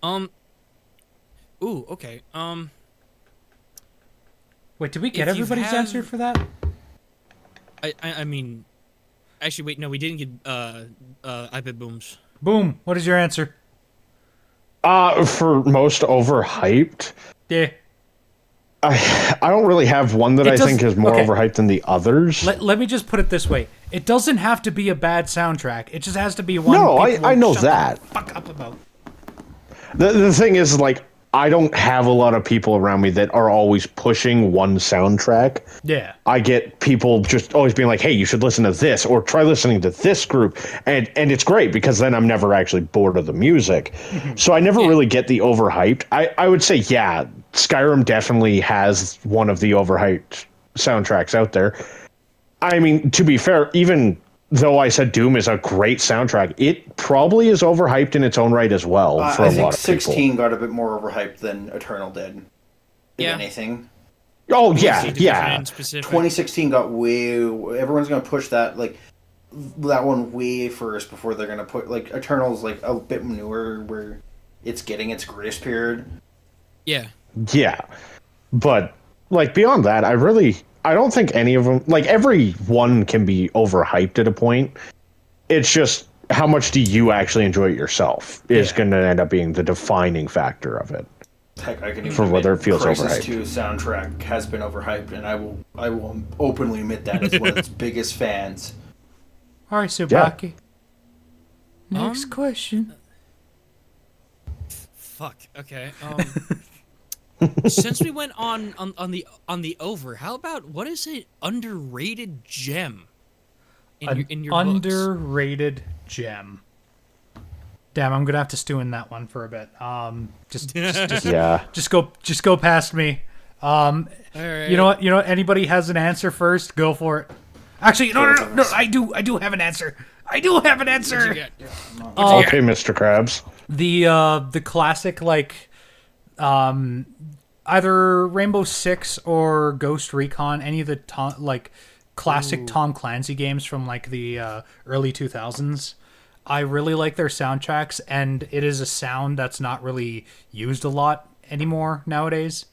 [SPEAKER 4] Ooh, okay.
[SPEAKER 2] Wait, did we get everybody's answer for that?
[SPEAKER 4] I mean, actually, wait, no, we didn't get IBigBoom's.
[SPEAKER 2] Boom. What is your answer?
[SPEAKER 3] For most overhyped.
[SPEAKER 2] Yeah.
[SPEAKER 3] I don't really have one that I think is more overhyped than the others.
[SPEAKER 2] Let me just put it this way. It doesn't have to be a bad soundtrack. It just has to be one.
[SPEAKER 3] No, I know that.
[SPEAKER 2] Fuck up about.
[SPEAKER 3] The thing is, like, I don't have a lot of people around me that are always pushing one soundtrack.
[SPEAKER 2] Yeah.
[SPEAKER 3] I get people just always being like, hey, you should listen to this or try listening to this group. And it's great because then I'm never actually bored of the music. So I never really get the overhyped. I would say, Skyrim definitely has one of the overhyped soundtracks out there. I mean, to be fair, even though I said Doom is a great soundtrack, it probably is overhyped in its own right as well for a lot of people.
[SPEAKER 1] 16 got a bit more overhyped than Eternal did. If anything.
[SPEAKER 3] Oh, yeah.
[SPEAKER 1] 2016 got way... Everyone's going to push that, like, that one way first before they're going to put... Like, Eternal's, like, a bit newer where it's getting its grace period.
[SPEAKER 4] Yeah.
[SPEAKER 3] Yeah. But, like, beyond that, I don't think any of them... Like, every one can be overhyped at a point. It's just how much do you actually enjoy it yourself is going to end up being the defining factor of it.
[SPEAKER 1] Heck, I can even
[SPEAKER 3] for whether it feels
[SPEAKER 1] Crisis
[SPEAKER 3] overhyped.
[SPEAKER 1] 2 soundtrack has been overhyped, and I will openly admit that as one of its biggest fans.
[SPEAKER 2] All right, Subaki. Next question.
[SPEAKER 4] fuck. Okay. Since we went on the over, how about what is an underrated gem in your books?
[SPEAKER 2] Underrated gem. Damn, I'm gonna have to stew in that one for a bit. Just
[SPEAKER 3] Yeah.
[SPEAKER 2] just go past me.
[SPEAKER 4] All right.
[SPEAKER 2] You know what? Anybody has an answer first? Go for it. Actually, no. I do have an answer.
[SPEAKER 4] What'd you get?
[SPEAKER 3] Okay, Mr. Krabs.
[SPEAKER 2] The classic either Rainbow Six or Ghost Recon, any of the classic Tom Clancy games from the early 2000s. I really like their soundtracks, and it is a sound that's not really used a lot anymore nowadays.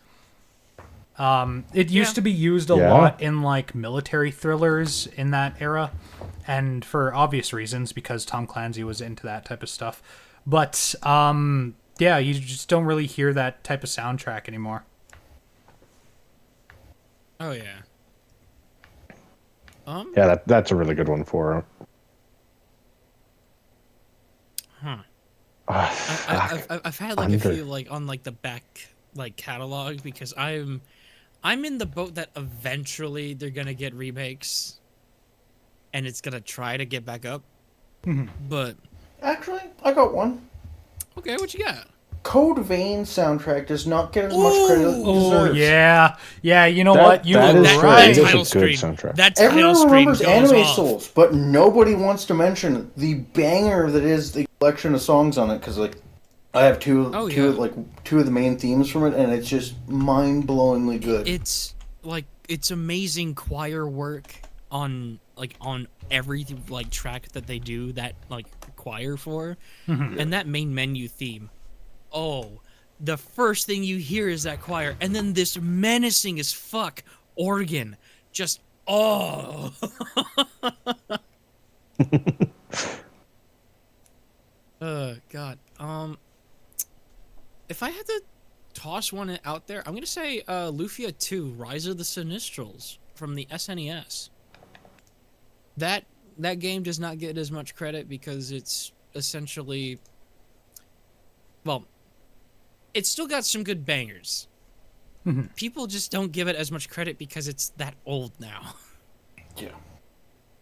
[SPEAKER 2] It used to be used a lot in military thrillers in that era, and for obvious reasons because Tom Clancy was into that type of stuff. But you just don't really hear that type of soundtrack anymore.
[SPEAKER 4] Oh yeah.
[SPEAKER 3] Yeah, that's a really good one for.
[SPEAKER 4] Huh. I've had a few on the back catalog because I'm in the boat that eventually they're gonna get remakes, and it's gonna try to get back up.
[SPEAKER 2] Mm-hmm.
[SPEAKER 4] But
[SPEAKER 1] actually, I got one.
[SPEAKER 4] Okay, what you got?
[SPEAKER 1] Code Vein soundtrack does not get as much credit as it deserves.
[SPEAKER 2] Yeah. You know what? You were right.
[SPEAKER 3] That is a good soundtrack.
[SPEAKER 4] That
[SPEAKER 1] Everyone remembers Anime
[SPEAKER 4] off.
[SPEAKER 1] Souls, but nobody wants to mention the banger that is the collection of songs on it. Because I have two of the main themes from it, and it's just mind-blowingly good.
[SPEAKER 4] It's amazing choir work on every track that they do that choir for, and that main menu theme. Oh, the first thing you hear is that choir, and then this menacing as fuck organ. Just God. If I had to toss one out there, I'm gonna say Lufia 2: Rise of the Sinistrals from the SNES. That game does not get as much credit because it's essentially, it's still got some good bangers.
[SPEAKER 2] Mm-hmm.
[SPEAKER 4] People just don't give it as much credit because it's that old now.
[SPEAKER 1] Yeah.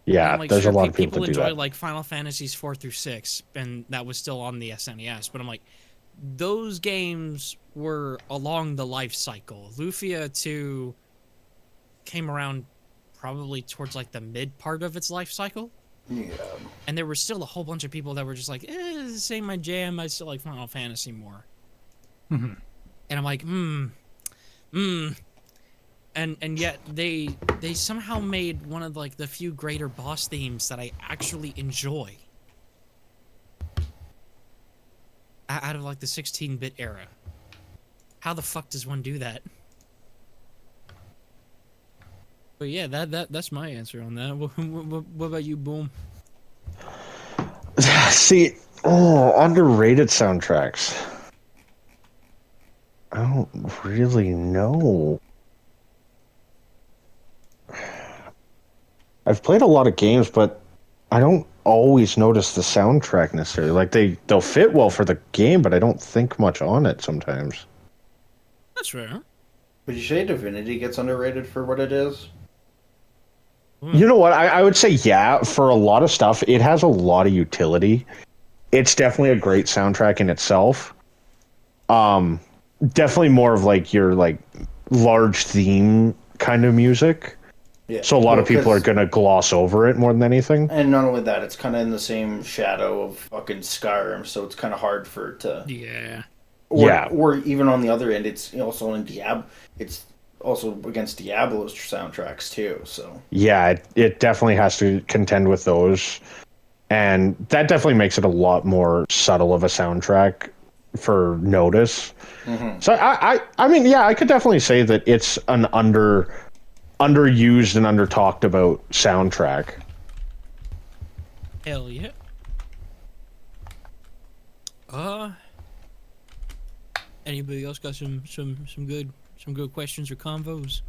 [SPEAKER 3] Yeah,
[SPEAKER 4] And,
[SPEAKER 3] there's a lot of people that do
[SPEAKER 4] enjoy
[SPEAKER 3] that.
[SPEAKER 4] Final Fantasies 4 through 6, and that was still on the SNES. But I'm like, those games were along the life cycle. Lufia 2 came around probably towards the mid part of its life cycle.
[SPEAKER 1] Yeah.
[SPEAKER 4] And there were still a whole bunch of people that were just this ain't my jam. I still like Final Fantasy more.
[SPEAKER 2] Mm-hmm.
[SPEAKER 4] And I'm like, And yet they somehow made one of the few greater boss themes that I actually enjoy out of the 16-bit era. How the fuck does one do that? But yeah, that's my answer on that. What about you, Boom?
[SPEAKER 3] See, underrated soundtracks. I don't really know. I've played a lot of games, but I don't always notice the soundtrack necessarily. They'll fit well for the game, but I don't think much on it sometimes.
[SPEAKER 4] That's rare.
[SPEAKER 1] Would you say Divinity gets underrated for what it is?
[SPEAKER 3] You know what? I would say, yeah, for a lot of stuff, it has a lot of utility. It's definitely a great soundtrack in itself. Definitely more of your large theme kind of music.
[SPEAKER 1] Yeah.
[SPEAKER 3] So a lot of people are going to gloss over it more than anything.
[SPEAKER 1] And not only that, it's kind of in the same shadow of fucking Skyrim, so it's kind of hard for it to...
[SPEAKER 4] Yeah.
[SPEAKER 1] Or even on the other end, it's also in Diablo. It's also against Diablo's soundtracks too. So
[SPEAKER 3] yeah, it definitely has to contend with those, and that definitely makes it a lot more subtle of a soundtrack for notice. Mm-hmm. So I mean, yeah, I could definitely say that it's an underused and under talked about soundtrack.
[SPEAKER 4] Hell yeah. Anybody else got some good questions or convos?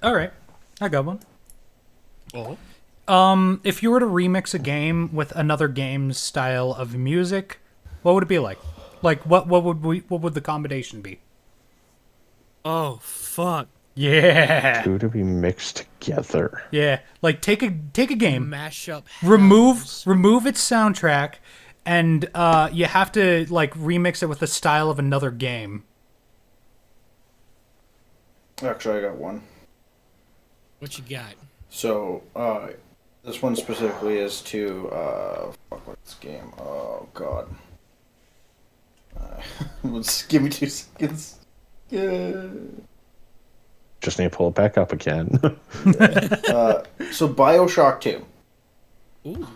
[SPEAKER 2] All right, I got one.
[SPEAKER 4] Oh.
[SPEAKER 2] If you were to remix a game with another game's style of music, what would it be like? Like what would the combination be?
[SPEAKER 4] Oh fuck!
[SPEAKER 2] Yeah.
[SPEAKER 3] Two to be mixed together.
[SPEAKER 2] Yeah. Like take a game,
[SPEAKER 4] Mashup.
[SPEAKER 2] remove its soundtrack, and you have to like remix it with the style of another game.
[SPEAKER 1] Actually, I got one.
[SPEAKER 4] What you got?
[SPEAKER 1] So, this one specifically is to, what's this game? Oh, God. Just give me 2 seconds. Yeah.
[SPEAKER 3] Just need to pull it back up again.
[SPEAKER 1] So, BioShock 2.
[SPEAKER 4] Ooh.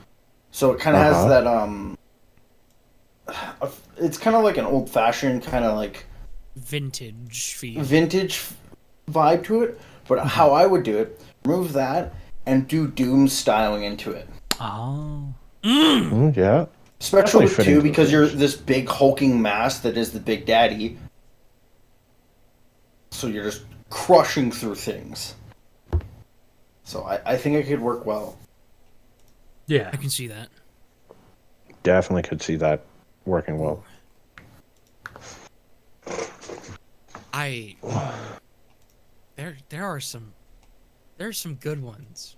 [SPEAKER 1] So, it kind of has that, it's kind of like an old-fashioned, kind of like...
[SPEAKER 4] Vintage feel.
[SPEAKER 1] Vintage vibe to it, but how I would do it, remove that, and do Doom styling into it.
[SPEAKER 2] Oh.
[SPEAKER 3] Yeah.
[SPEAKER 1] Especially with
[SPEAKER 3] fitting
[SPEAKER 1] 2,
[SPEAKER 3] to the
[SPEAKER 1] because you're
[SPEAKER 3] games.
[SPEAKER 1] this big hulking mass that is the Big Daddy. So you're just crushing through things. So I think it could work well.
[SPEAKER 2] Yeah.
[SPEAKER 4] I can see that.
[SPEAKER 3] Definitely could see that working well.
[SPEAKER 4] There's some good ones.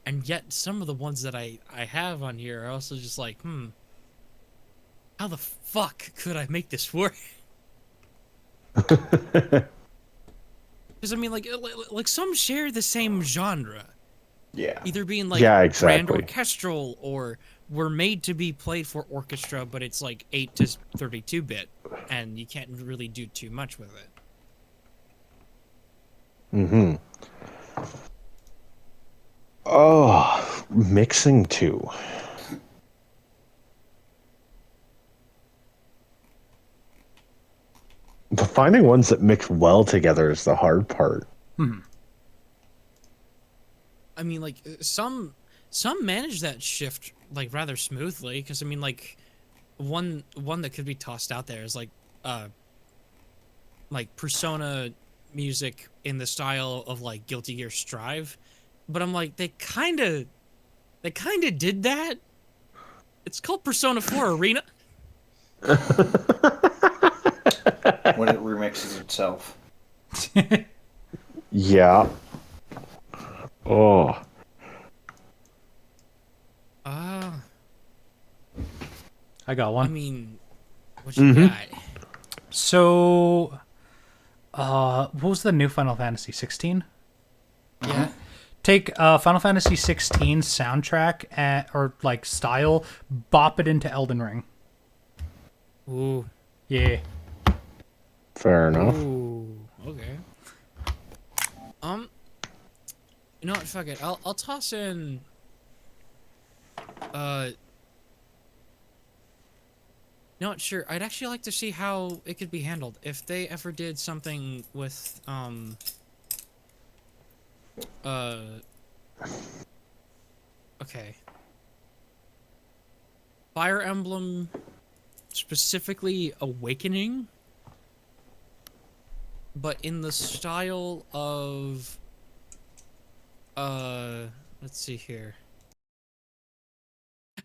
[SPEAKER 4] And yet some of the ones that I have on here are also just like, how the fuck could I make this work? Because I mean, like some share the same genre,
[SPEAKER 1] Yeah.
[SPEAKER 4] either being like
[SPEAKER 3] Yeah,
[SPEAKER 4] grand
[SPEAKER 3] exactly.
[SPEAKER 4] orchestral or were made to be played for orchestra, but it's like 8 to 32-bit, and you can't really do too much with it.
[SPEAKER 3] Mm-hmm. Oh, mixing two. But finding ones that mix well together is the hard part.
[SPEAKER 4] I mean, like some manage that shift like rather smoothly, because I mean, like one that could be tossed out there is like Persona music in the style of like Guilty Gear Strive, but I'm like they kind of did that. It's called Persona 4 Arena.
[SPEAKER 1] When it remixes itself.
[SPEAKER 3] Yeah. Oh.
[SPEAKER 2] I got
[SPEAKER 4] I
[SPEAKER 2] one.
[SPEAKER 4] mean, what you got?
[SPEAKER 2] So, what was the new Final Fantasy 16?
[SPEAKER 4] Yeah.
[SPEAKER 2] Take Final Fantasy 16 soundtrack or like style, bop it into Elden Ring.
[SPEAKER 4] Ooh.
[SPEAKER 2] Yeah.
[SPEAKER 3] Fair enough.
[SPEAKER 4] Ooh. Okay. You know what? Fuck it. I'll toss in. Not sure. I'd actually like to see how it could be handled if they ever did something with Okay. Fire Emblem, specifically Awakening, but in the style of let's see here.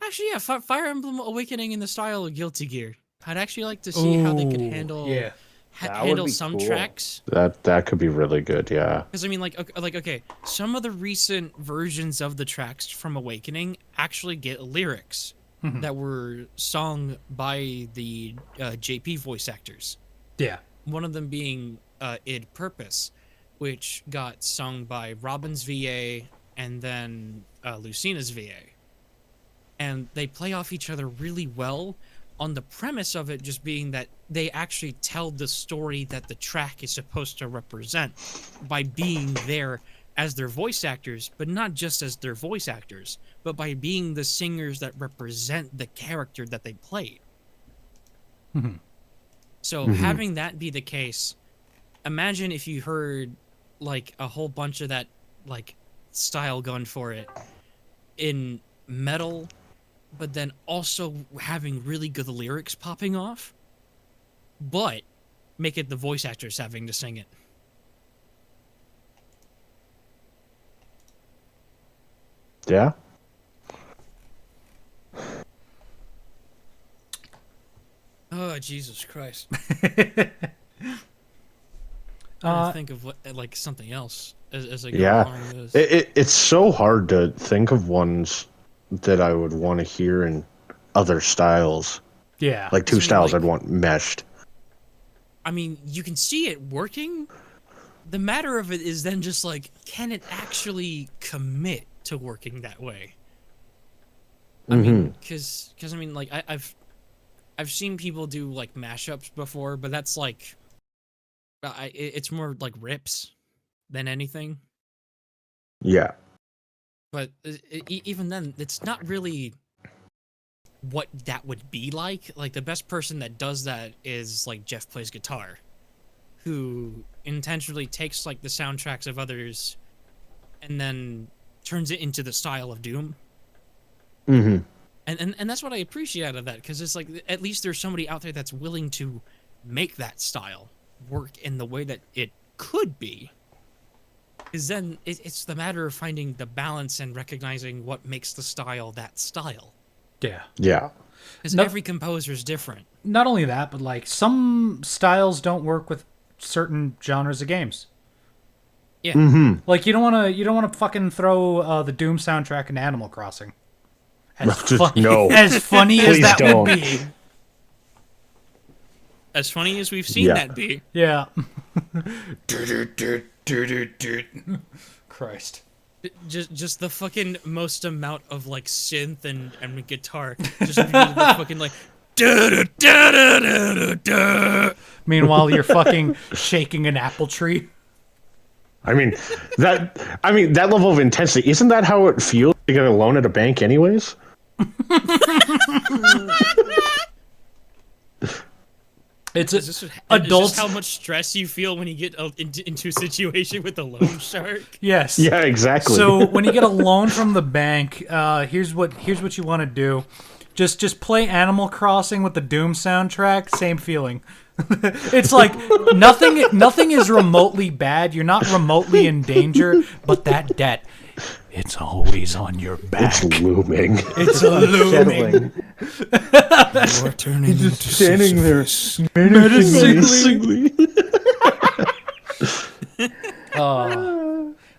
[SPEAKER 4] Actually, yeah, Fire Emblem Awakening in the style of Guilty Gear. I'd actually like to see how they could handle
[SPEAKER 2] Yeah.
[SPEAKER 1] That would
[SPEAKER 4] handle
[SPEAKER 1] be
[SPEAKER 4] some
[SPEAKER 1] cool.
[SPEAKER 4] tracks.
[SPEAKER 3] That could be really good, yeah.
[SPEAKER 4] Because I mean, okay, some of the recent versions of the tracks from Awakening actually get lyrics that were sung by the JP voice actors.
[SPEAKER 2] Yeah.
[SPEAKER 4] One of them being Id Purpose, which got sung by Robin's VA and then Lucina's VA. And they play off each other really well, on the premise of it just being that they actually tell the story that the track is supposed to represent by being there as their voice actors, but not just as their voice actors, but by being the singers that represent the character that they played. So having that be the case, imagine if you heard like a whole bunch of that like style going for it in metal, but then also having really good lyrics popping off, but make it the voice actors having to sing it.
[SPEAKER 3] Yeah.
[SPEAKER 4] Oh, Jesus Christ. Think of like something else as I go along this.
[SPEAKER 3] It's so hard to think of ones that I would want to hear in other styles.
[SPEAKER 2] Yeah.
[SPEAKER 3] Like two styles I'd want meshed.
[SPEAKER 4] I mean, you can see it working. The matter of it is then just like, can it actually commit to working that way? I mean, because I mean, like I've seen people do like mashups before, but that's like, it's more like rips than anything.
[SPEAKER 3] Yeah.
[SPEAKER 4] But even then, it's not really what that would be like. Like, the best person that does that is, like, Jeff Plays Guitar, who intentionally takes, like, the soundtracks of others and then turns it into the style of Doom.
[SPEAKER 3] Mm-hmm.
[SPEAKER 4] And that's what I appreciate out of that, because it's like, at least there's somebody out there that's willing to make that style work in the way that it could be. Because then it's the matter of finding the balance and recognizing what makes the style that style.
[SPEAKER 2] Yeah.
[SPEAKER 3] Yeah.
[SPEAKER 4] Because every composer is different.
[SPEAKER 2] Not only that, but like some styles don't work with certain genres of games.
[SPEAKER 4] Yeah.
[SPEAKER 3] Mm-hmm.
[SPEAKER 2] Like you don't want to fucking throw the Doom soundtrack into Animal Crossing.
[SPEAKER 3] No.
[SPEAKER 2] As funny as that
[SPEAKER 3] don't.
[SPEAKER 2] would be.
[SPEAKER 4] As funny as we've seen that be.
[SPEAKER 2] Yeah. Christ.
[SPEAKER 4] Just the fucking most amount of like synth and guitar. Just the fucking like.
[SPEAKER 2] Meanwhile, you're fucking shaking an apple tree.
[SPEAKER 3] I mean that level of intensity, isn't that how it feels to get a loan at a bank anyways?
[SPEAKER 2] It's
[SPEAKER 4] adults. Is this how much stress you feel when you get into a situation with a loan shark?
[SPEAKER 2] Yes.
[SPEAKER 3] Yeah, exactly.
[SPEAKER 2] So when you get a loan from the bank, here's what you want to do. Just play Animal Crossing with the Doom soundtrack. Same feeling. It's like nothing is remotely bad. You're not remotely in danger, but that debt, it's always on your back.
[SPEAKER 3] It's looming.
[SPEAKER 2] It's looming.
[SPEAKER 4] You're turning into
[SPEAKER 3] Standing there
[SPEAKER 2] menacingly.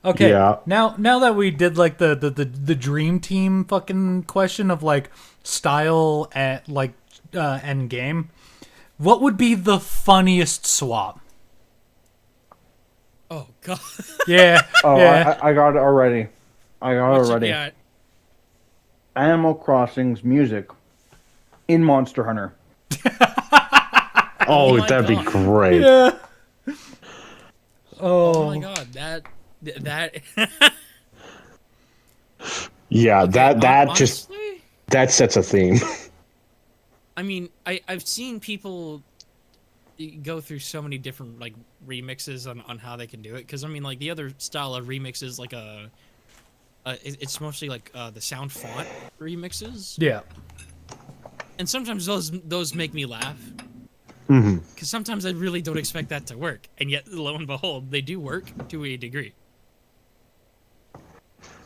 [SPEAKER 2] Okay.
[SPEAKER 3] Yeah.
[SPEAKER 2] Now that we did like the dream team fucking question of like style at like end game, what would be the funniest swap?
[SPEAKER 4] Oh god.
[SPEAKER 2] Yeah.
[SPEAKER 1] Oh,
[SPEAKER 2] yeah.
[SPEAKER 1] I got it already.
[SPEAKER 4] Yeah.
[SPEAKER 1] Animal Crossing's music in Monster Hunter.
[SPEAKER 3] Oh,
[SPEAKER 4] my
[SPEAKER 3] that'd
[SPEAKER 4] God.
[SPEAKER 3] be great.
[SPEAKER 2] Yeah.
[SPEAKER 4] Oh my god, that
[SPEAKER 3] Yeah,
[SPEAKER 4] Okay,
[SPEAKER 3] that just
[SPEAKER 4] honestly,
[SPEAKER 3] that sets a theme.
[SPEAKER 4] I mean, I've seen people go through so many different like remixes on how they can do it, because I mean, like, the other style of remix is like it's mostly like the sound font remixes,
[SPEAKER 2] Yeah.
[SPEAKER 4] and sometimes those make me laugh.
[SPEAKER 3] Mm-hmm.
[SPEAKER 4] Because sometimes I really don't expect that to work, and yet, lo and behold, they do work to a degree.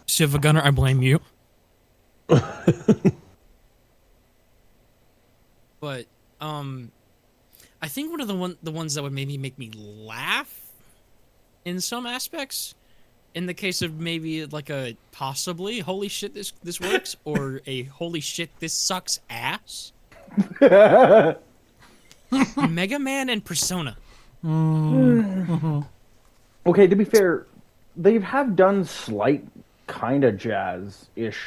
[SPEAKER 4] Shiva Gunner, I blame you. But I think one of the ones that would maybe make me laugh in some aspects, in the case of maybe like a possibly holy shit this works, or a holy shit this sucks ass. Mega Man and Persona.
[SPEAKER 1] Okay, to be fair, they have done slight kind of jazz-ish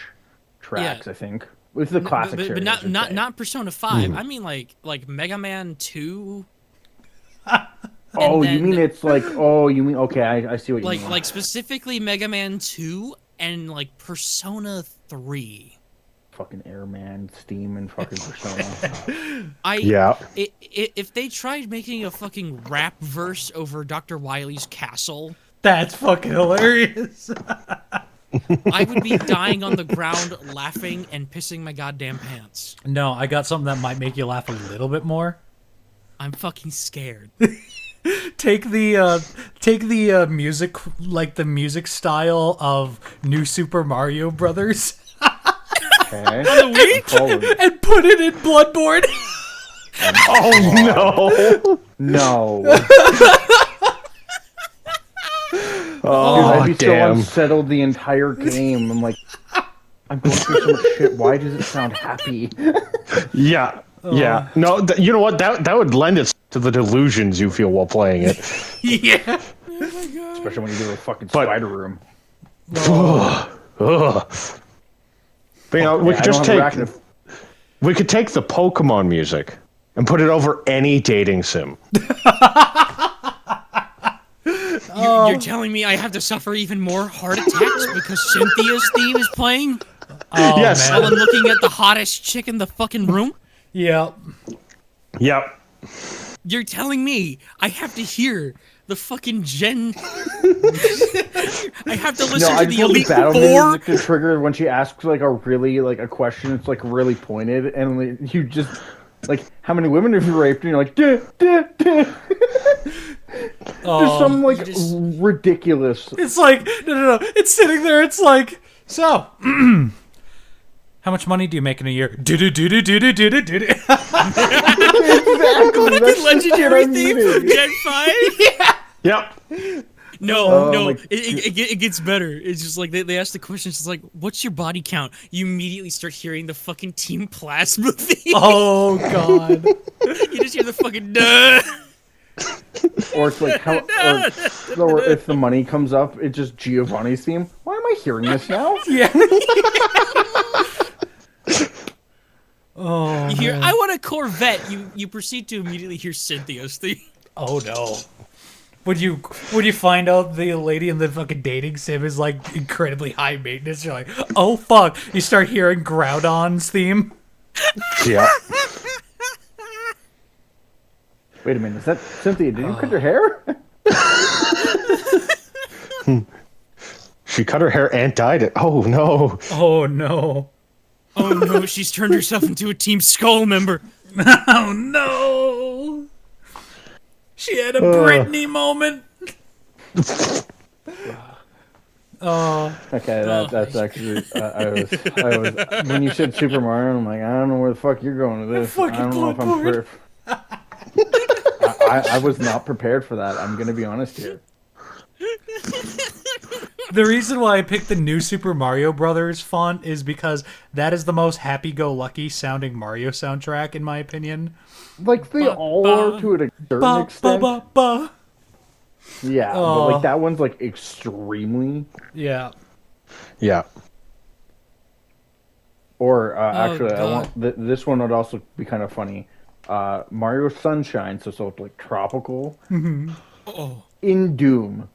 [SPEAKER 1] tracks,
[SPEAKER 4] Yeah.
[SPEAKER 1] I think. With the classic
[SPEAKER 4] but
[SPEAKER 1] series,
[SPEAKER 4] not Persona 5. I mean like Mega Man 2.
[SPEAKER 1] Oh,
[SPEAKER 4] then-
[SPEAKER 1] you mean it's like... Oh, you mean... Okay, I see what you mean.
[SPEAKER 4] Like specifically Mega Man 2 and like Persona 3.
[SPEAKER 1] Fucking Airman, Steam, and fucking Persona.
[SPEAKER 4] If they tried making a fucking rap verse over Dr. Wily's castle,
[SPEAKER 2] That's fucking hilarious.
[SPEAKER 4] I would be dying on the ground laughing and pissing my goddamn pants.
[SPEAKER 2] No, I got something that might make you laugh a little bit more.
[SPEAKER 4] I'm fucking scared.
[SPEAKER 2] Take the music, like the music style of New Super Mario Brothers,
[SPEAKER 1] Okay.
[SPEAKER 4] On the Wii?
[SPEAKER 1] Forward.
[SPEAKER 2] and put it in Bloodborne.
[SPEAKER 3] Oh no!
[SPEAKER 1] No.
[SPEAKER 3] Oh,
[SPEAKER 1] I'd be so
[SPEAKER 3] damn.
[SPEAKER 1] unsettled the entire game. I'm like, I'm going through so much shit. Why does it sound happy?
[SPEAKER 3] Yeah. Yeah. No, you know what? That would lend itself to the delusions you feel while playing it.
[SPEAKER 2] Yeah.
[SPEAKER 1] Especially when you do a fucking spider room.
[SPEAKER 3] Ugh. But, you know, we could just we could take the Pokemon music and put it over any dating sim.
[SPEAKER 4] You're telling me I have to suffer even more heart attacks because Cynthia's theme is playing?
[SPEAKER 2] Oh,
[SPEAKER 3] Yes.
[SPEAKER 2] man.
[SPEAKER 4] While I'm looking at the hottest chick in the fucking room?
[SPEAKER 2] Yeah.
[SPEAKER 3] Yep.
[SPEAKER 4] You're telling me I have to hear the fucking Gen... I have to listen to the Elite
[SPEAKER 1] battle
[SPEAKER 4] Four?
[SPEAKER 1] music to trigger when she asks like a really like a question. It's like really pointed, and like, you just like, how many women have you raped? And you're like, duh, duh, duh. There's some like ridiculous.
[SPEAKER 2] It's like, no. It's sitting there. It's like, so, how much money do you make in a year?
[SPEAKER 1] Exactly.
[SPEAKER 4] Legendary theme from Gen 5? Yeah.
[SPEAKER 3] Yep.
[SPEAKER 4] No,
[SPEAKER 1] like,
[SPEAKER 4] it gets better. It's just like they ask the question. It's like, what's your body count? You immediately start hearing the fucking Team Plasma theme.
[SPEAKER 2] Oh god.
[SPEAKER 4] You just hear the fucking duh.
[SPEAKER 1] Or it's like how, or if the money comes up, it's just Giovanni's theme. Why am I hearing this now?
[SPEAKER 2] Yeah. Oh.
[SPEAKER 4] You hear,
[SPEAKER 2] man.
[SPEAKER 4] I want a Corvette. You proceed to immediately hear Cynthia's theme.
[SPEAKER 2] Oh no. Would you find out the lady in the fucking dating sim is like incredibly high maintenance? You're like, oh fuck! You start hearing Groudon's theme.
[SPEAKER 3] Yeah.
[SPEAKER 1] Wait a minute, is that Cynthia? Did you cut your hair?
[SPEAKER 3] She cut her hair and dyed it. Oh no.
[SPEAKER 2] Oh no.
[SPEAKER 4] Oh no, she's turned herself into a Team Skull member.
[SPEAKER 2] Oh no. She had a Britney moment. Oh.
[SPEAKER 1] Okay, that's actually. I was when you said Super Mario, I'm like, I don't know where the fuck you're going with this. I don't know if I'm prepared. I was not prepared for that. I'm gonna be honest here.
[SPEAKER 2] The reason why I picked the new Super Mario Brothers font is because that is the most happy-go-lucky sounding Mario soundtrack, in my opinion.
[SPEAKER 1] Like they all are to a certain extent. Yeah, but like that one's like extremely.
[SPEAKER 2] Yeah.
[SPEAKER 3] Yeah.
[SPEAKER 1] Or actually, I
[SPEAKER 4] God.
[SPEAKER 1] want this one would also be kind of funny. Mario Sunshine, so it's like tropical.
[SPEAKER 4] Oh.
[SPEAKER 1] In Doom.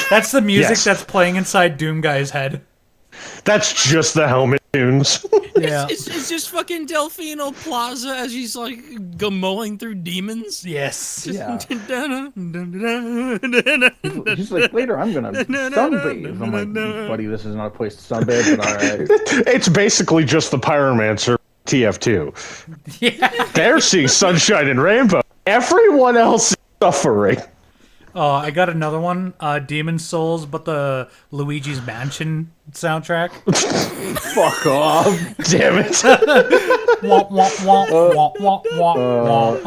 [SPEAKER 2] That's the music
[SPEAKER 3] Yes.
[SPEAKER 2] that's playing inside Doom Guy's head.
[SPEAKER 3] That's just the helmet tunes.
[SPEAKER 2] Yeah.
[SPEAKER 4] It's just fucking Delfino Plaza as he's like mowing through demons.
[SPEAKER 2] Yes.
[SPEAKER 1] Yeah. He's like, later I'm gonna sunbathe. I'm like, buddy, this is not a place to sunbathe, but alright.
[SPEAKER 3] It's basically just the Pyromancer TF2.
[SPEAKER 2] Yeah.
[SPEAKER 3] They're seeing sunshine and rainbow. Everyone else is suffering.
[SPEAKER 2] Oh, I got another one. Demon Souls, but the Luigi's Mansion soundtrack.
[SPEAKER 1] Fuck off.
[SPEAKER 3] Damn it.
[SPEAKER 2] Wah, wah, wah, wah, wah, wah, wah.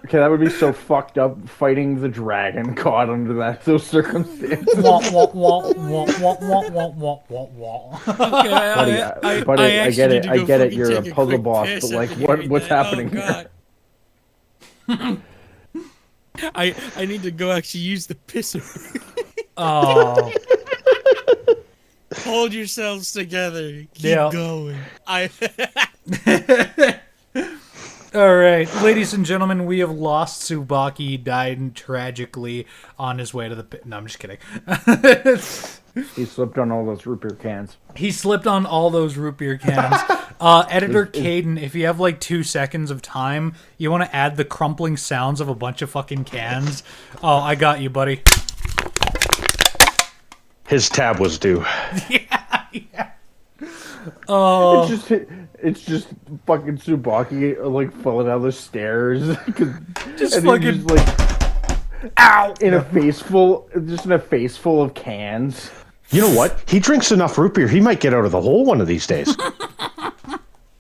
[SPEAKER 1] Okay, that would be so fucked up fighting the dragon god under those circumstances.
[SPEAKER 2] Wah, wah, wah, wah, wah, wah, wah, wah, wah, wah.
[SPEAKER 1] Buddy, I get it. I get it. You're a puzzle boss, but like, what's happening here?
[SPEAKER 4] I need to go actually use the pisser.
[SPEAKER 2] Oh.
[SPEAKER 4] Hold yourselves together. Keep
[SPEAKER 2] Yeah.
[SPEAKER 4] going.
[SPEAKER 2] All right, ladies and gentlemen, we have lost Tsubaki. He died tragically on his way to the pit. No, I'm just kidding.
[SPEAKER 1] He slipped on all those root beer cans.
[SPEAKER 2] He slipped on all those root beer cans. Editor Caden, if you have like 2 seconds of time, you want to add the crumpling sounds of a bunch of fucking cans. Oh, I got you, buddy.
[SPEAKER 3] His tab was due.
[SPEAKER 2] Yeah. Oh.
[SPEAKER 1] It's just fucking Tsubaki like falling down the stairs.
[SPEAKER 2] Just
[SPEAKER 1] and
[SPEAKER 2] fucking.
[SPEAKER 1] just, like, ow! In a face full of cans.
[SPEAKER 3] You know what? He drinks enough root beer, he might get out of the hole one of these days.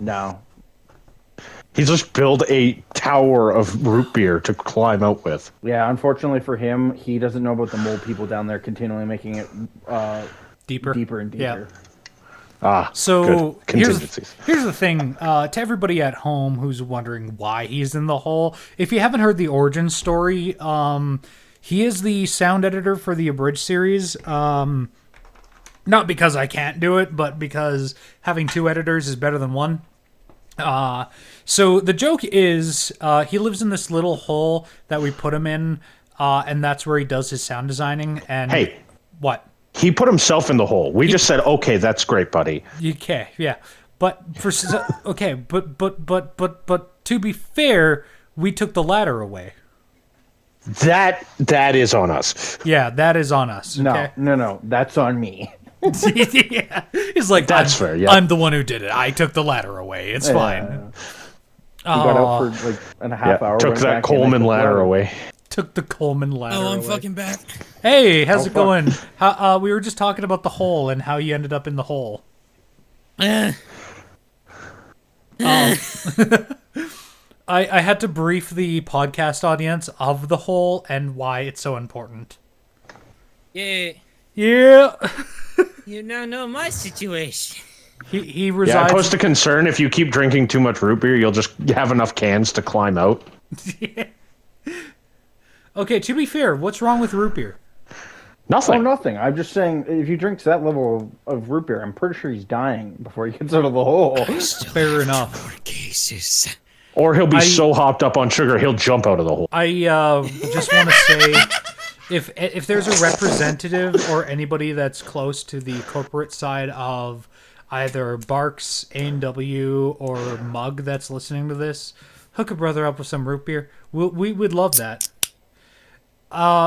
[SPEAKER 1] No.
[SPEAKER 3] He's just built a tower of root beer to climb out with.
[SPEAKER 1] Yeah, unfortunately for him, he doesn't know about the mole people down there continually making it
[SPEAKER 2] Deeper
[SPEAKER 1] and deeper.
[SPEAKER 3] Ah,
[SPEAKER 2] so
[SPEAKER 3] good. Contingencies.
[SPEAKER 2] Here's the thing, to everybody at home who's wondering why he's in the hole. If you haven't heard the origin story, he is the sound editor for the Abridged series. Not because I can't do it, but because having two editors is better than one. So the joke is, he lives in this little hole that we put him in, and that's where he does his sound designing. And
[SPEAKER 3] Hey,
[SPEAKER 2] what?
[SPEAKER 3] He put himself in the hole. We just said, okay, that's great, buddy.
[SPEAKER 2] Okay, yeah, but okay, but to be fair, we took the ladder away.
[SPEAKER 3] That is on us.
[SPEAKER 2] Yeah, that is on us. Okay?
[SPEAKER 1] No, that's on me.
[SPEAKER 2] Yeah. He's like,
[SPEAKER 3] That's fair, yeah.
[SPEAKER 2] I'm the one who did it. I took the ladder away. It's fine.
[SPEAKER 1] He got out for like a half hour.
[SPEAKER 3] Took that Coleman ladder away.
[SPEAKER 2] Took the Coleman ladder
[SPEAKER 4] Oh, I'm
[SPEAKER 2] away.
[SPEAKER 4] fucking back.
[SPEAKER 2] Hey, how's it going? How, we were just talking about the hole and how you ended up in the hole. I had to brief the podcast audience of the hole and why it's so important.
[SPEAKER 4] Yeah.
[SPEAKER 2] Yeah.
[SPEAKER 4] You now know my situation.
[SPEAKER 2] He
[SPEAKER 3] Yeah,
[SPEAKER 2] resides.
[SPEAKER 3] I post a concern. If you keep drinking too much root beer, you'll just have enough cans to climb out.
[SPEAKER 2] Okay, to be fair, what's wrong with root beer?
[SPEAKER 3] Nothing.
[SPEAKER 1] Oh, nothing. I'm just saying, if he drinks that level of root beer, I'm pretty sure he's dying before he gets out of the hole.
[SPEAKER 2] Fair enough.
[SPEAKER 4] More cases.
[SPEAKER 3] Or he'll be so hopped up on sugar, he'll jump out of the hole.
[SPEAKER 2] I just want to say, if there's a representative or anybody that's close to the corporate side of either Barks, A&W, or Mug that's listening to this, hook a brother up with some root beer. We would love that.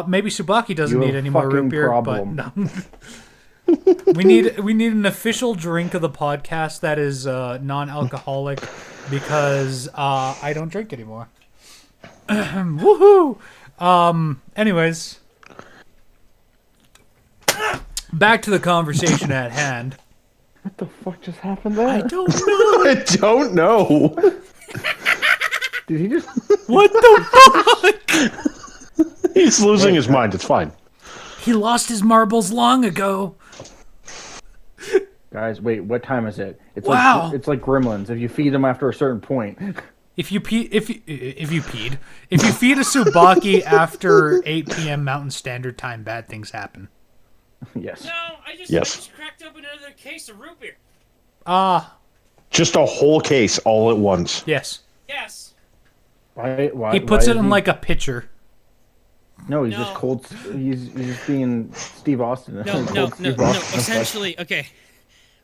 [SPEAKER 2] Maybe Subaki doesn't need any more root beer,
[SPEAKER 1] problem.
[SPEAKER 2] but no. we need an official drink of the podcast that is non-alcoholic because I don't drink anymore. Woohoo! Anyways, back to the conversation at hand.
[SPEAKER 1] What the fuck just happened there?
[SPEAKER 2] I don't know.
[SPEAKER 3] I don't know.
[SPEAKER 1] Did he just...
[SPEAKER 2] What the fuck?
[SPEAKER 3] He's losing his mind. It's fine.
[SPEAKER 2] He lost his marbles long ago.
[SPEAKER 1] Guys, wait, what time is it? It's
[SPEAKER 2] Wow.
[SPEAKER 1] like, it's like gremlins. If you feed them after a certain point...
[SPEAKER 2] If you feed a Subaki after 8 p.m. Mountain Standard Time, bad things happen.
[SPEAKER 1] Yes.
[SPEAKER 4] No, I just
[SPEAKER 3] Yes.
[SPEAKER 4] cracked open another case of root beer.
[SPEAKER 3] Just a whole case all at once.
[SPEAKER 2] Yes.
[SPEAKER 4] Yes.
[SPEAKER 1] Why
[SPEAKER 2] He puts
[SPEAKER 1] why
[SPEAKER 2] it
[SPEAKER 1] is
[SPEAKER 2] in
[SPEAKER 1] he...
[SPEAKER 2] like a pitcher.
[SPEAKER 1] No, he's
[SPEAKER 4] No.
[SPEAKER 1] just cold... He's just being Steve Austin.
[SPEAKER 4] No.
[SPEAKER 1] Steve Austin.
[SPEAKER 4] Essentially, okay.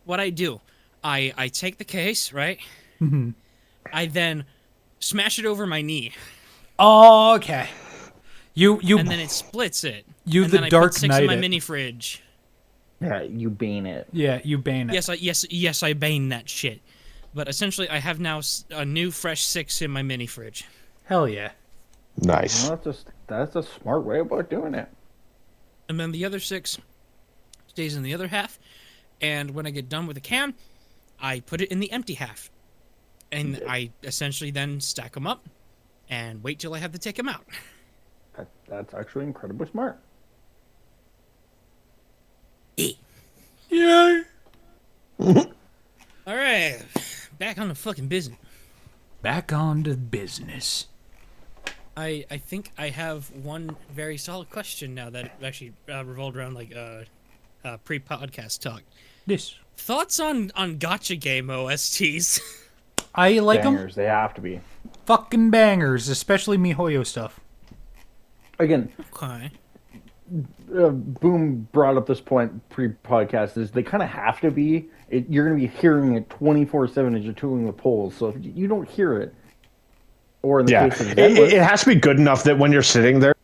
[SPEAKER 4] What I do, I take the case, right?
[SPEAKER 2] Mm-hmm.
[SPEAKER 4] I then smash it over my knee,
[SPEAKER 2] Oh, okay. You
[SPEAKER 4] and then it splits it.
[SPEAKER 2] You
[SPEAKER 4] and
[SPEAKER 2] the
[SPEAKER 4] then I
[SPEAKER 2] Dark
[SPEAKER 4] put 6
[SPEAKER 2] Knight
[SPEAKER 4] in my
[SPEAKER 2] it.
[SPEAKER 4] mini fridge.
[SPEAKER 1] Yeah, you bane it.
[SPEAKER 2] Yeah, you bane it.
[SPEAKER 4] Yes, I bane that shit. But essentially, I have now a new fresh 6 in my mini fridge.
[SPEAKER 2] Hell yeah.
[SPEAKER 3] Nice.
[SPEAKER 1] Well, that's a smart way about doing it.
[SPEAKER 4] And then the other 6 stays in the other half. And when I get done with the can, I put it in the empty half. And I essentially then stack them up and wait till I have to take them out.
[SPEAKER 1] That's actually incredibly smart.
[SPEAKER 2] Yay.
[SPEAKER 4] All right, back on the fucking business.
[SPEAKER 2] Back on to business.
[SPEAKER 4] I think I have one very solid question now that actually revolved around like pre-podcast talk.
[SPEAKER 2] This.
[SPEAKER 4] Thoughts on gotcha game OSTs?
[SPEAKER 2] I like them.
[SPEAKER 1] Bangers, they have to be.
[SPEAKER 2] Fucking bangers, especially MiHoYo stuff.
[SPEAKER 1] Again,
[SPEAKER 4] Okay.
[SPEAKER 1] Boom brought up this point pre-podcast, is they kind of have to be. You're going to be hearing it 24/7 as you're tooling the polls, so if you don't hear it, or in the
[SPEAKER 3] Yeah.
[SPEAKER 1] case of
[SPEAKER 3] It has to be good enough that when you're sitting there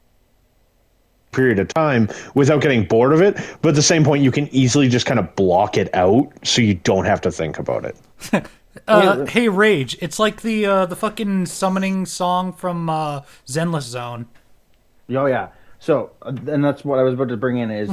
[SPEAKER 3] period of time without getting bored of it, but at the same point you can easily just kind of block it out so you don't have to think about it.
[SPEAKER 2] Hey Rage, it's like the fucking summoning song from Zenless Zone.
[SPEAKER 1] Oh yeah. So, and that's what I was about to bring in is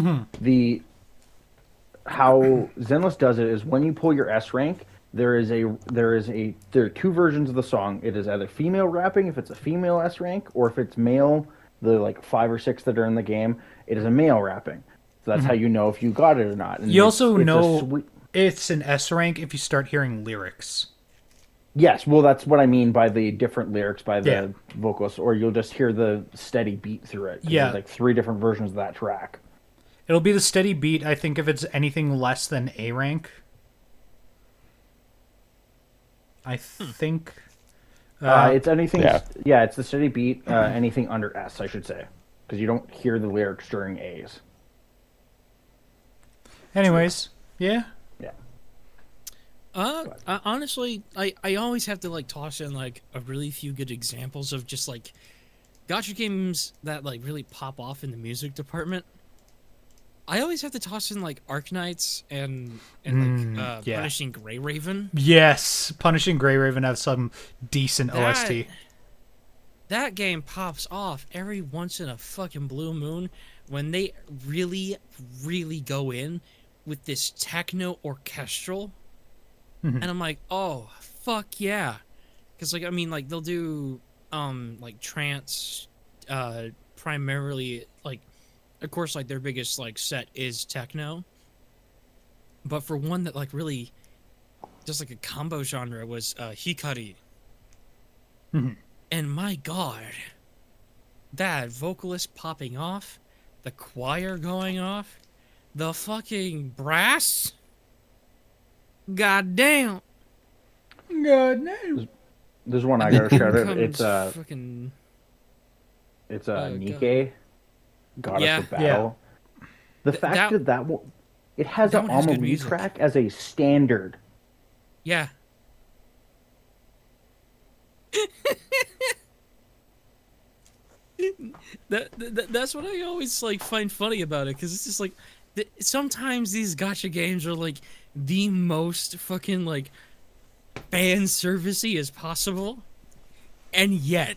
[SPEAKER 1] how Zenless does it is when you pull your S rank, there are two versions of the song. It is either female rapping if it's a female S rank, or if it's male, the like 5 or 6 that are in the game, it is a male rapping. So that's how you know if you got it or not. And
[SPEAKER 2] you also know it's an S rank if you start hearing lyrics.
[SPEAKER 1] Yes, well, that's what I mean by the different lyrics by the vocalist, or you'll just hear the steady beat through it.
[SPEAKER 2] Yeah,
[SPEAKER 1] there's like 3 different versions of that track.
[SPEAKER 2] It'll be the steady beat. I think if it's anything less than A rank, I think
[SPEAKER 1] it's anything. Yeah, it's the steady beat. Anything under S, I should say, because you don't hear the lyrics during A's.
[SPEAKER 2] Anyways, yeah.
[SPEAKER 4] Honestly, I always have to like toss in like a really few good examples of just like gacha games that like really pop off in the music department. I always have to toss in like Arknights and Punishing Grey Raven.
[SPEAKER 2] Yes, Punishing Grey Raven has some decent OST.
[SPEAKER 4] That game pops off every once in a fucking blue moon when they really, really go in with this techno orchestral. And I'm like, oh, fuck yeah. Because, like, I mean, like, they'll do, like, trance, primarily, like, of course, like, their biggest, like, set is techno. But for one that, like, really, just, like, a combo genre was Hikari. And my god, that vocalist popping off, the choir going off, the fucking brass... God damn.
[SPEAKER 2] God
[SPEAKER 1] There's one I gotta shout out. It's
[SPEAKER 4] fucking...
[SPEAKER 1] It's Nike, Goddess of Battle.
[SPEAKER 4] Yeah.
[SPEAKER 1] The fact that it has an Amelie track as a standard.
[SPEAKER 4] Yeah. That's what I always like find funny about it, because it's just like sometimes these gacha games are like the most fucking like fan servicey as possible, and yet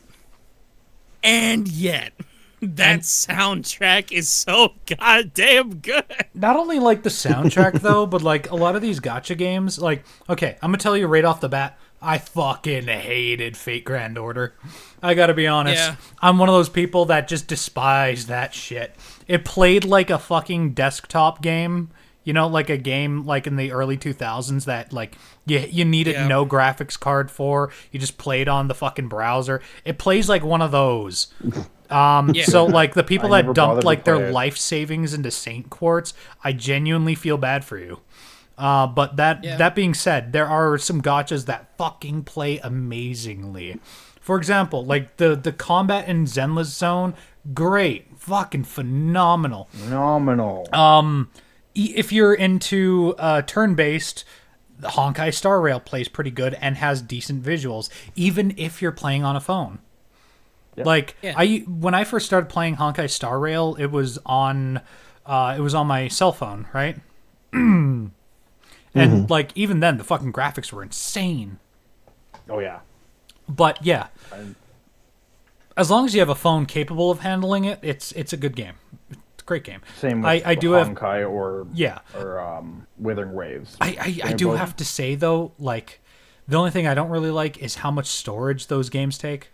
[SPEAKER 4] that soundtrack is so goddamn good.
[SPEAKER 2] Not only like the soundtrack though, but like a lot of these gacha games, like, okay, I'm gonna tell you right off the bat, I fucking hated Fate Grand Order. I gotta be honest.
[SPEAKER 4] Yeah.
[SPEAKER 2] I'm one of those people that just despise that shit. It played like a fucking desktop game. You know, like a game like in the early 2000s that like you needed no graphics card for. You just played on the fucking browser. It plays like one of those. So like the people that dumped like their life savings into Saint Quartz, I genuinely feel bad for you. But that being said, there are some gachas that fucking play amazingly. For example, like the combat in Zenless Zone, great, fucking phenomenal. If you're into turn-based, the Honkai Star Rail plays pretty good and has decent visuals, even if you're playing on a phone. Yep. When I first started playing Honkai Star Rail, it was on my cell phone, right? And like even then, the fucking graphics were insane.
[SPEAKER 1] Oh yeah.
[SPEAKER 2] But yeah, as long as you have a phone capable of handling it, it's a good game. It's a great game.
[SPEAKER 1] Same with Honkai or Withering Waves.
[SPEAKER 2] I do have to say though, like the only thing I don't really like is how much storage those games take.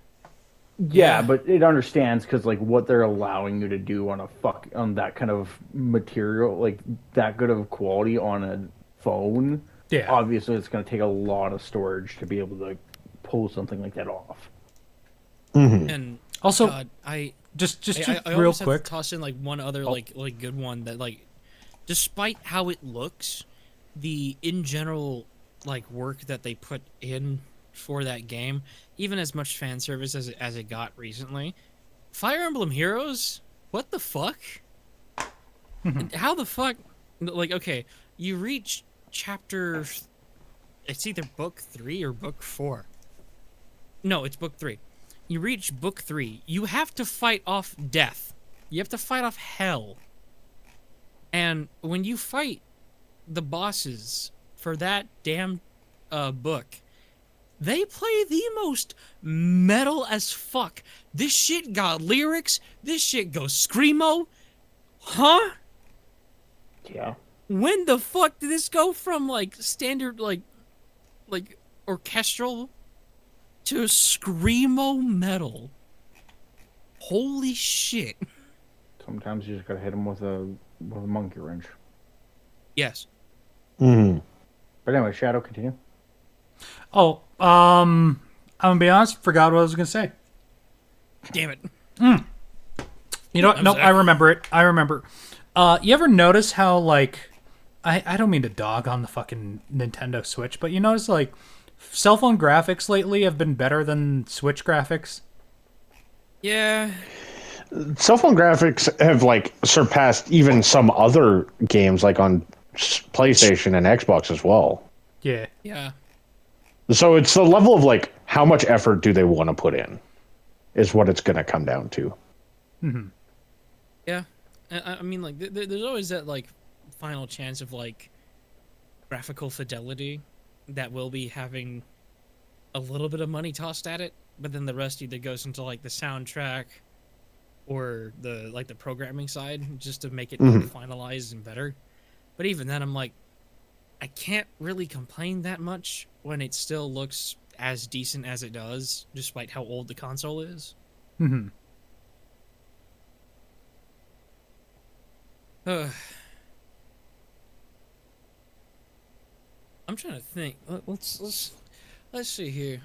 [SPEAKER 1] Yeah, but it understands because like what they're allowing you to do on that kind of material, like that good of quality on a phone. Yeah, obviously it's going to take a lot of storage to be able to pull something like that off.
[SPEAKER 4] And
[SPEAKER 2] also,
[SPEAKER 4] I
[SPEAKER 2] real quick,
[SPEAKER 4] have to toss in like one other like good one that like, despite how it looks, the in general like work that they put in for that game, even as much fan service as it got recently, Fire Emblem Heroes, what the fuck? How the fuck? Like, okay, you reach chapter, it's either book 3 or book 4. No, it's book 3. You reach book 3. You have to fight off death. You have to fight off hell. And when you fight the bosses for that damn book, they play the most metal as fuck. This shit got lyrics. This shit goes screamo. Huh?
[SPEAKER 1] Yeah.
[SPEAKER 4] When the fuck did this go from like standard like like orchestral to screamo metal. Holy shit.
[SPEAKER 1] Sometimes you just gotta hit them with a monkey wrench.
[SPEAKER 4] Yes.
[SPEAKER 3] Mm-hmm.
[SPEAKER 1] But anyway, Shadow, continue.
[SPEAKER 2] Oh, I'm gonna be honest. Forgot what I was gonna say.
[SPEAKER 4] Damn it.
[SPEAKER 2] You know what? No, I remember it. I remember. You ever notice how, like, I don't mean to dog on the fucking Nintendo Switch, but you notice, like, cell phone graphics lately have been better than Switch graphics?
[SPEAKER 4] Yeah.
[SPEAKER 3] Cell phone graphics have like surpassed even some other games, like on PlayStation and Xbox as well.
[SPEAKER 2] Yeah.
[SPEAKER 4] Yeah.
[SPEAKER 3] So it's the level of like how much effort do they want to put in, is what it's going to come down to.
[SPEAKER 2] Mm-hmm.
[SPEAKER 4] Yeah. I mean, like, there's always that, like, final chance of, like, graphical fidelity that will be having a little bit of money tossed at it, but then the rest either goes into, like, the soundtrack or the programming side just to make it more finalized and better. But even then, I'm like, I can't really complain that much when it still looks as decent as it does, despite how old the console is.
[SPEAKER 2] Mm-hmm.
[SPEAKER 4] I'm trying to think. Let's see here.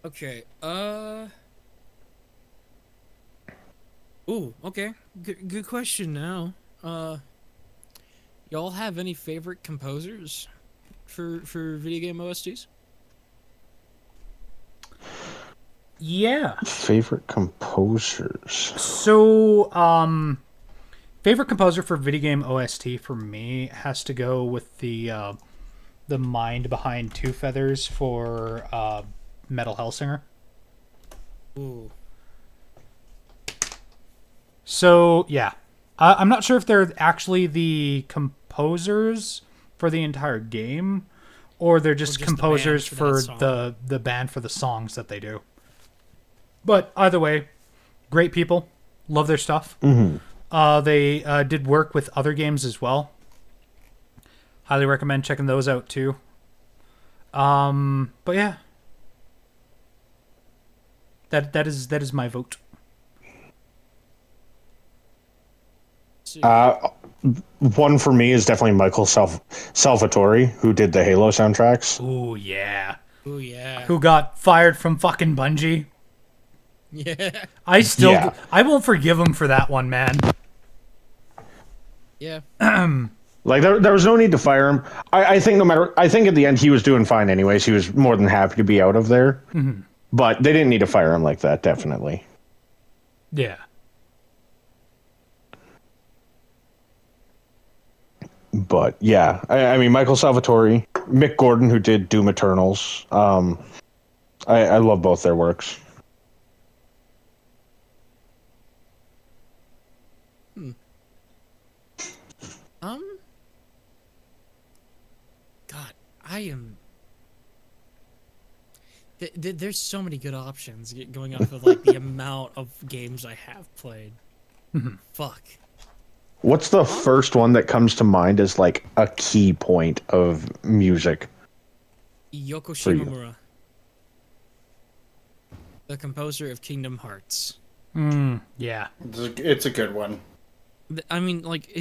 [SPEAKER 4] Okay. Ooh. Okay. Good question. Now. Y'all have any favorite composers for video game OSTs?
[SPEAKER 2] Yeah.
[SPEAKER 3] Favorite composers.
[SPEAKER 2] So, favorite composer for video game OST for me has to go with the mind behind Two Feathers for Metal Hellsinger.
[SPEAKER 4] Ooh.
[SPEAKER 2] So, yeah. I'm not sure if they're actually the composers for the entire game, or they're just composers for the band for the songs that they do. But either way, great people. Love their stuff.
[SPEAKER 3] Mm-hmm.
[SPEAKER 2] They did work with other games as well. Highly recommend checking those out too. But yeah. That is my vote.
[SPEAKER 3] One for me is definitely Michael Salvatore, who did the Halo soundtracks.
[SPEAKER 2] Ooh, yeah.
[SPEAKER 4] Ooh, yeah.
[SPEAKER 2] Who got fired from fucking Bungie.
[SPEAKER 4] Yeah.
[SPEAKER 2] I won't forgive him for that one, man.
[SPEAKER 4] Yeah.
[SPEAKER 3] Like there was no need to fire him. I think I think at the end he was doing fine anyways. He was more than happy to be out of there.
[SPEAKER 2] Mm-hmm.
[SPEAKER 3] But they didn't need to fire him like that, definitely.
[SPEAKER 2] Yeah.
[SPEAKER 3] But yeah, I mean Michael Salvatore, Mick Gordon, who did Doom Eternals. I love both their works.
[SPEAKER 4] God, I am. There's so many good options going off of like the amount of games I have played. Fuck.
[SPEAKER 3] What's the first one that comes to mind as like a key point of music?
[SPEAKER 4] Yoko Shimomura, the composer of Kingdom Hearts.
[SPEAKER 2] Yeah.
[SPEAKER 1] It's a good one.
[SPEAKER 4] I mean, like,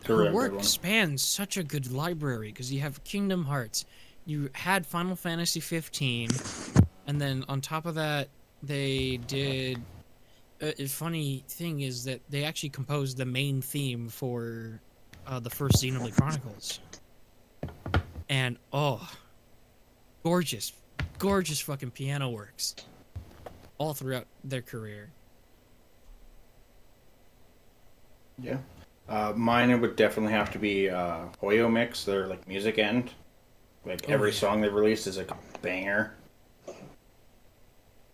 [SPEAKER 4] her work
[SPEAKER 1] one.
[SPEAKER 4] spans such a good library because you have Kingdom Hearts, you had Final Fantasy 15, and then on top of that, they did. A funny thing is that they actually composed the main theme for the first Xenoblade Chronicles, and gorgeous fucking piano works all throughout their career.
[SPEAKER 1] Yeah. Mine would definitely have to be Hoyo Mix, their like music end. Like every song they released is a banger.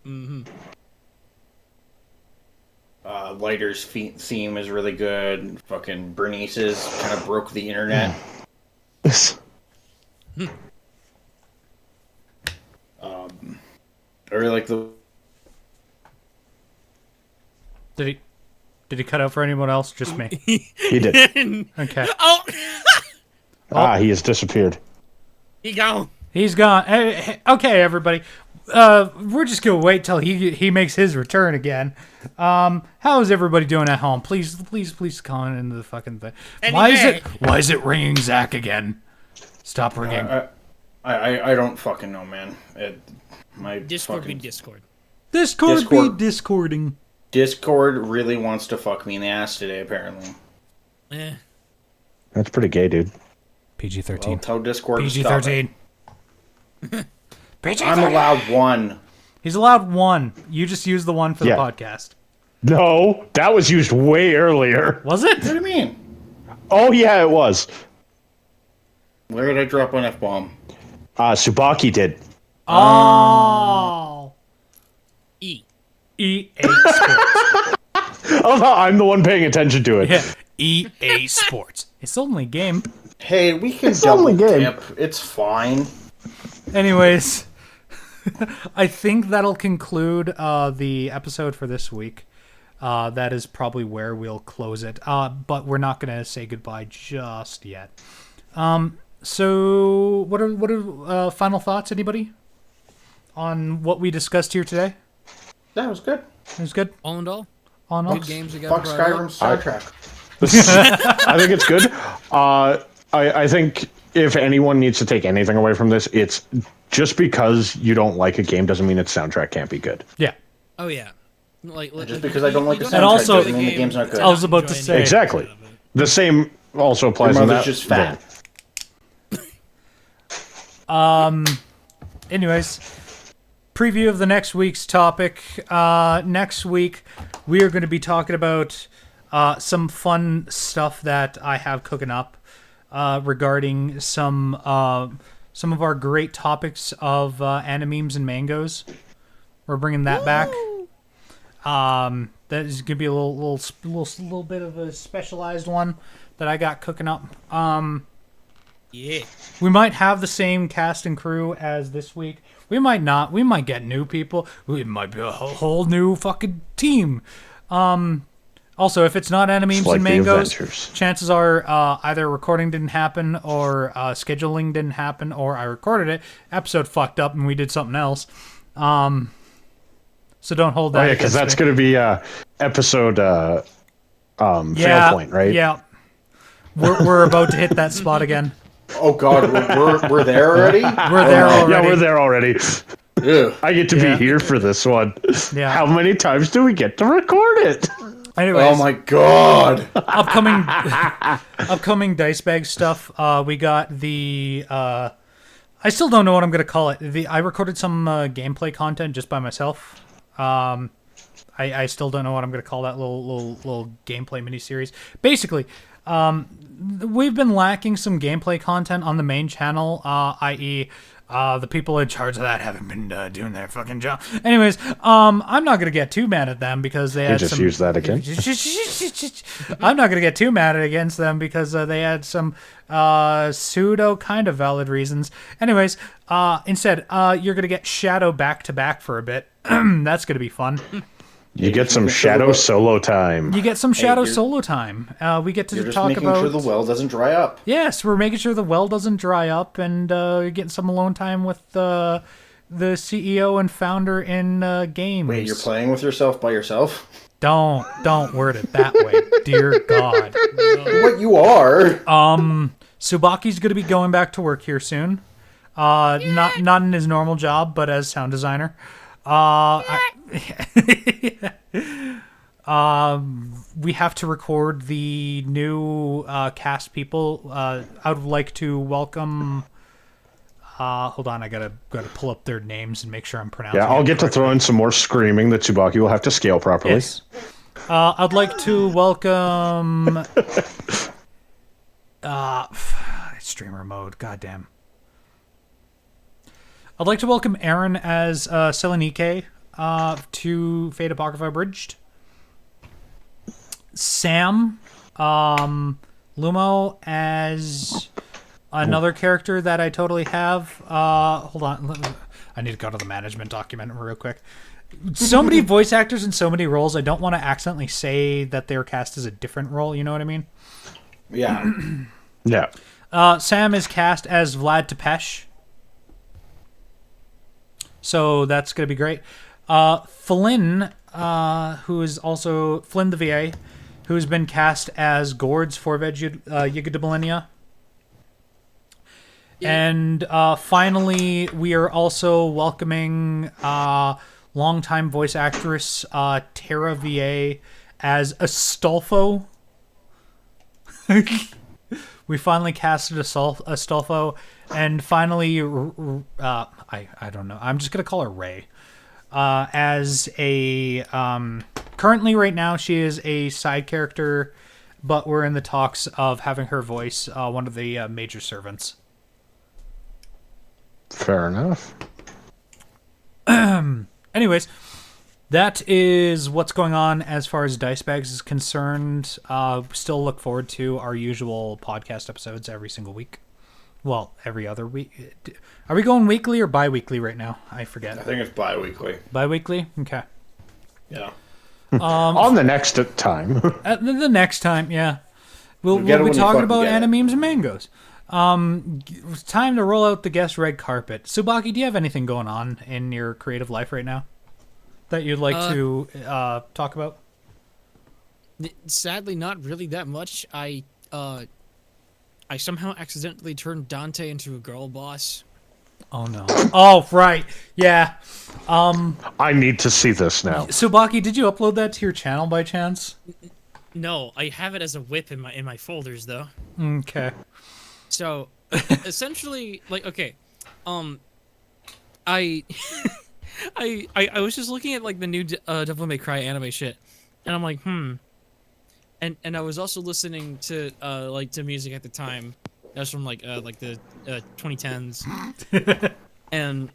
[SPEAKER 4] Mm-hmm.
[SPEAKER 1] Lighter's theme is really good. Fucking Bernice's kind of broke the internet. I really like the.
[SPEAKER 2] Did he? Did he cut out for anyone else? Just me.
[SPEAKER 3] He did.
[SPEAKER 2] Okay.
[SPEAKER 3] He has disappeared.
[SPEAKER 4] He gone.
[SPEAKER 2] He's gone. Okay, everybody. We're just gonna wait till he makes his return again. How is everybody doing at home? Please comment into the fucking thing. Why is it ringing Zach again? Stop ringing.
[SPEAKER 1] I don't fucking know, man. My
[SPEAKER 4] Discord
[SPEAKER 1] fucking...
[SPEAKER 4] be Discord.
[SPEAKER 2] Discord be discording.
[SPEAKER 1] Discord really wants to fuck me in the ass today, apparently.
[SPEAKER 3] That's pretty gay, dude.
[SPEAKER 2] PG-13.
[SPEAKER 1] Well, tell Discord
[SPEAKER 2] PG-13.
[SPEAKER 1] PG-13. I'm allowed 1.
[SPEAKER 2] He's allowed 1. You just used the 1 for the podcast.
[SPEAKER 3] No, that was used way earlier.
[SPEAKER 2] Was it?
[SPEAKER 1] What do you mean?
[SPEAKER 3] Oh, yeah, it was.
[SPEAKER 1] Where did I drop an F-bomb?
[SPEAKER 3] Tsubaki did.
[SPEAKER 2] Oh. EA Sports.
[SPEAKER 3] Oh, no, I'm the one paying attention to it.
[SPEAKER 2] Yeah. EA Sports. It's only a game.
[SPEAKER 1] Hey, we can
[SPEAKER 3] It's only
[SPEAKER 1] double
[SPEAKER 3] game.
[SPEAKER 1] dip. It's fine.
[SPEAKER 2] Anyways, I think that'll conclude the episode for this week. That is probably where we'll close it. But we're not going to say goodbye just yet. So, what are final thoughts, anybody? On what we discussed here today?
[SPEAKER 1] That was good.
[SPEAKER 2] It was good?
[SPEAKER 4] All in all,
[SPEAKER 2] On all?
[SPEAKER 4] good games you got.
[SPEAKER 1] Fuck Skyrim Star Trek.
[SPEAKER 3] I think it's good. I think if anyone needs to take anything away from this, it's just because you don't like a game doesn't mean its soundtrack can't be good.
[SPEAKER 2] Yeah.
[SPEAKER 4] Oh yeah.
[SPEAKER 1] Just because I don't like the soundtrack
[SPEAKER 2] And also-
[SPEAKER 1] doesn't mean the game's not good.
[SPEAKER 2] I was about to say.
[SPEAKER 3] Exactly. The same also applies
[SPEAKER 1] Your
[SPEAKER 3] in
[SPEAKER 1] mother's
[SPEAKER 3] that.
[SPEAKER 1] just fat.
[SPEAKER 2] Anyways, preview of the next week's topic. Next week, we are going to be talking about some fun stuff that I have cooking up regarding some of our great topics of animemes and mangoes. We're bringing that back. That is going to be a little bit of a specialized one that I got cooking up.
[SPEAKER 4] Yeah.
[SPEAKER 2] We might have the same cast and crew as this week. We might not. We might get new people. We might be a whole new fucking team. Also, if it's not animes
[SPEAKER 3] like
[SPEAKER 2] and
[SPEAKER 3] the
[SPEAKER 2] mangoes,
[SPEAKER 3] Avengers.
[SPEAKER 2] chances are either recording didn't happen or scheduling didn't happen or I recorded it, episode fucked up, and we did something else. So don't hold that.
[SPEAKER 3] Oh yeah, because that's going to be episode fail point, right?
[SPEAKER 2] Yeah. We're about to hit that spot again.
[SPEAKER 1] Oh god, we're there already?
[SPEAKER 2] We're there already.
[SPEAKER 3] Yeah, we're there already.
[SPEAKER 1] Ew.
[SPEAKER 3] I get to be here for this one.
[SPEAKER 2] Yeah.
[SPEAKER 3] How many times do we get to record it?
[SPEAKER 2] Anyways,
[SPEAKER 1] Oh my god.
[SPEAKER 2] upcoming dice bag stuff. We got the I still don't know what I'm gonna call it. I recorded some gameplay content just by myself. I still don't know what I'm gonna call that little gameplay miniseries. Basically, we've been lacking some gameplay content on the main channel, i.e. The people in charge of that haven't been doing their fucking job. Anyways, I'm not gonna get too mad at them because they had
[SPEAKER 3] Use that again.
[SPEAKER 2] I'm not gonna get too mad against them because they had some pseudo kind of valid reasons. Anyways, instead, you're gonna get Shadow back to back for a bit. That's gonna be fun.
[SPEAKER 3] You get some Shadow solo time.
[SPEAKER 2] You get some Shadow
[SPEAKER 1] you're-
[SPEAKER 2] solo time. We get to
[SPEAKER 1] You're just
[SPEAKER 2] talk
[SPEAKER 1] making
[SPEAKER 2] about.
[SPEAKER 1] sure the well doesn't dry up.
[SPEAKER 2] Yes, we're making sure the well doesn't dry up, and you're getting some alone time with the CEO and founder in games.
[SPEAKER 1] Wait, you're playing with yourself by yourself?
[SPEAKER 2] Don't word it that way, dear God.
[SPEAKER 1] What you are?
[SPEAKER 2] Tsubaki's gonna be going back to work here soon. Not in his normal job, but as sound designer. We have to record the new cast people. I would like to welcome. Hold on, I gotta pull up their names and make sure I'm pronouncing.
[SPEAKER 3] Yeah, I'll
[SPEAKER 2] them
[SPEAKER 3] get to
[SPEAKER 2] correctly.
[SPEAKER 3] throw in some more screaming that Tsubaki will have to scale properly.
[SPEAKER 2] Yes. I'd like to welcome. Streamer mode. Goddamn. I'd like to welcome Aaron as Selenike to Fate Apocrypha Abridged. Sam, Lumo as Another character that I totally have. Hold on. I need to go to the management document real quick. So many voice actors and so many roles. I don't want to accidentally say that they're cast as a different role. You know what I mean?
[SPEAKER 1] Yeah.
[SPEAKER 3] Yeah.
[SPEAKER 2] Sam is cast as Vlad Tepesh. So that's going to be great. Flynn, who is also Flynn the VA, who's been cast as Gord's Forved Yigadimillennia. And finally, we are also welcoming longtime voice actress Tara VA as Astolfo. We finally casted Astolfo, and finally, I don't know. I'm just gonna call her Ray. As a currently right now, she is a side character, but we're in the talks of having her voice one of the major servants.
[SPEAKER 3] Fair enough.
[SPEAKER 2] Anyways, that is what's going on as far as Dice Bags is concerned. Still look forward to our usual podcast episodes every single week. Well, every other week. Are we going weekly or bi-weekly right now? I forget.
[SPEAKER 1] I think it's bi-weekly.
[SPEAKER 2] Bi-weekly? Okay.
[SPEAKER 1] Yeah.
[SPEAKER 3] On the next time.
[SPEAKER 2] At the next time, yeah. We'll be
[SPEAKER 1] when you
[SPEAKER 2] talking
[SPEAKER 1] fucking
[SPEAKER 2] about
[SPEAKER 1] get it.
[SPEAKER 2] animemes and mangoes. It's time to roll out the guest red carpet. Subaki, do you have anything going on in your creative life right now that you'd like to talk about?
[SPEAKER 4] Sadly, not really that much. I somehow accidentally turned Dante into a girl boss.
[SPEAKER 2] Oh no! Oh right, yeah.
[SPEAKER 3] I need to see this now.
[SPEAKER 2] Subaki, did you upload that to your channel by chance?
[SPEAKER 4] No, I have it as a whip in my folders though.
[SPEAKER 2] Okay.
[SPEAKER 4] So, essentially, like, okay, I was just looking at like the new Devil May Cry anime shit, and I'm like, and I was also listening to to music at the time. That was from like the 2010s, and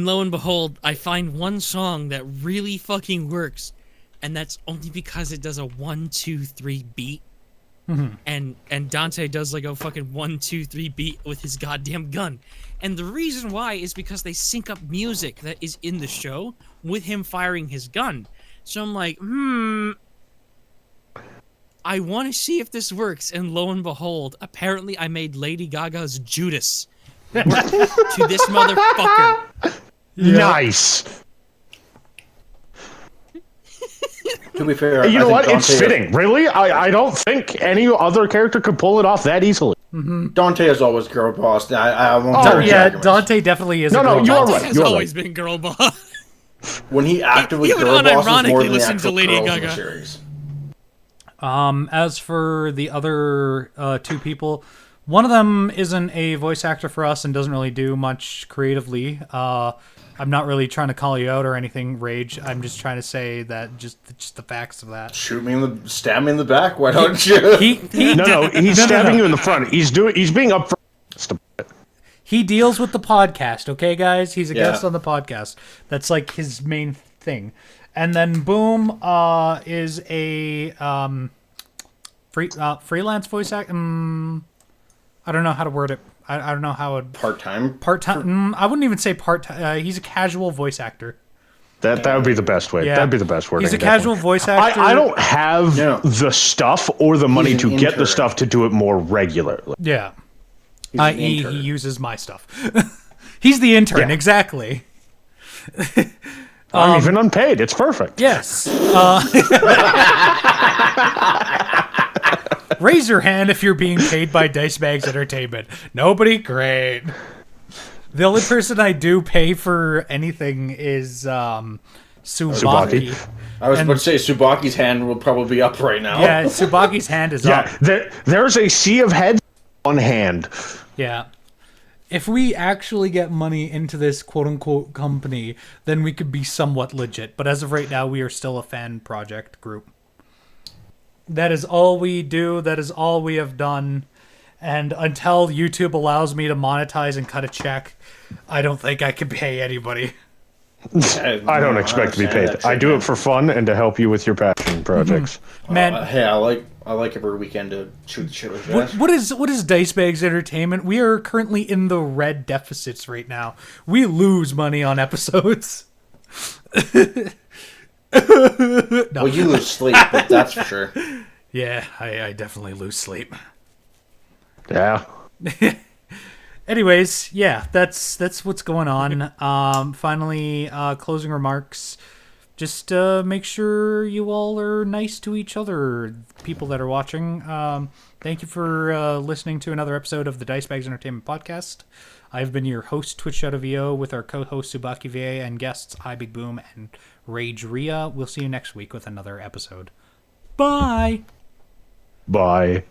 [SPEAKER 4] lo and behold, I find one song that really fucking works, and that's only because it does a 1-2-3 beat.
[SPEAKER 2] Mm-hmm.
[SPEAKER 4] And Dante does like a fucking 1-2-3 beat with his goddamn gun. And the reason why is because they sync up music that is in the show with him firing his gun. So I'm like, I want to see if this works. And lo and behold, apparently I made Lady Gaga's Judas work to this motherfucker.
[SPEAKER 3] Yeah. Nice.
[SPEAKER 1] To be fair,
[SPEAKER 3] You know what?
[SPEAKER 1] Dante,
[SPEAKER 3] It's fitting. Really? I don't think any other character could pull it off that easily.
[SPEAKER 2] Mm-hmm.
[SPEAKER 1] Dante is always girl boss. I won't
[SPEAKER 3] Oh,
[SPEAKER 1] tell you
[SPEAKER 2] Yeah,
[SPEAKER 1] arguments.
[SPEAKER 2] Dante definitely is.
[SPEAKER 3] No,
[SPEAKER 2] a girl
[SPEAKER 3] you are
[SPEAKER 2] boss.
[SPEAKER 3] right.
[SPEAKER 4] Dante has
[SPEAKER 3] You're
[SPEAKER 4] always
[SPEAKER 3] right.
[SPEAKER 4] been girl boss.
[SPEAKER 1] When he actively
[SPEAKER 4] Even
[SPEAKER 1] girl bosses more
[SPEAKER 4] unironically
[SPEAKER 1] than the
[SPEAKER 4] listen to
[SPEAKER 1] actual
[SPEAKER 4] Lady
[SPEAKER 1] girls in the
[SPEAKER 4] Gaga.
[SPEAKER 1] series.
[SPEAKER 2] As for the other two people, one of them isn't a voice actor for us and doesn't really do much creatively. I'm not really trying to call you out or anything, Rage. I'm just trying to say that just the facts of that.
[SPEAKER 1] Stab me in the back. Why don't you?
[SPEAKER 3] He's stabbing you in the front. He's being upfront.
[SPEAKER 2] He deals with the podcast, okay, guys? He's a guest on the podcast. That's like his main thing. And then Boom is a freelance voice actor. I don't know how to word it. I don't know how it...
[SPEAKER 1] Part-time?
[SPEAKER 2] Part-time. I wouldn't even say part-time. He's a casual voice actor.
[SPEAKER 3] That would be the best way.
[SPEAKER 2] Yeah.
[SPEAKER 3] That'd be the best wording.
[SPEAKER 2] He's a casual voice actor.
[SPEAKER 3] I don't have the stuff or the money
[SPEAKER 1] He's
[SPEAKER 3] to
[SPEAKER 1] an
[SPEAKER 3] get the
[SPEAKER 1] intern.
[SPEAKER 3] stuff to do it more regularly.
[SPEAKER 2] Yeah.
[SPEAKER 1] He's an
[SPEAKER 2] I.e.
[SPEAKER 1] intern.
[SPEAKER 2] he uses my stuff. He's the intern,
[SPEAKER 3] Yeah.
[SPEAKER 2] exactly.
[SPEAKER 3] I'm even unpaid. It's perfect.
[SPEAKER 2] Yes. Raise your hand if you're being paid by Dice Bags Entertainment. Nobody? Great. The only person I do pay for anything is Subaki.
[SPEAKER 1] I was about to say, Subaki's hand will probably be up right now.
[SPEAKER 2] Yeah, Subaki's hand is up.
[SPEAKER 3] There's a sea of heads on hand.
[SPEAKER 2] Yeah. If we actually get money into this quote-unquote company, then we could be somewhat legit. But as of right now, we are still a fan project group. That is all we do. That is all we have done. And until YouTube allows me to monetize and cut a check, I don't think I can pay anybody.
[SPEAKER 3] I don't expect to be paid. I do it for fun and to help you with your passion projects.
[SPEAKER 2] Man,
[SPEAKER 1] Hey, I I like every weekend to shoot the shit with Jess.
[SPEAKER 2] What is Dice Bags Entertainment? We are currently in the red deficits right now. We lose money on episodes.
[SPEAKER 1] No. Well, you lose sleep, but that's for sure.
[SPEAKER 2] Yeah, I definitely lose sleep.
[SPEAKER 3] Yeah.
[SPEAKER 2] Anyways, yeah, that's what's going on. Finally, closing remarks. Just make sure you all are nice to each other, people that are watching. Thank you for listening to another episode of the Dice Bags Entertainment Podcast. I've been your host, TwitchShadowVO, with our co-hosts Subaki VA and guests IBigBoom and Ragerea. We'll see you next week with another episode. Bye!
[SPEAKER 3] Bye.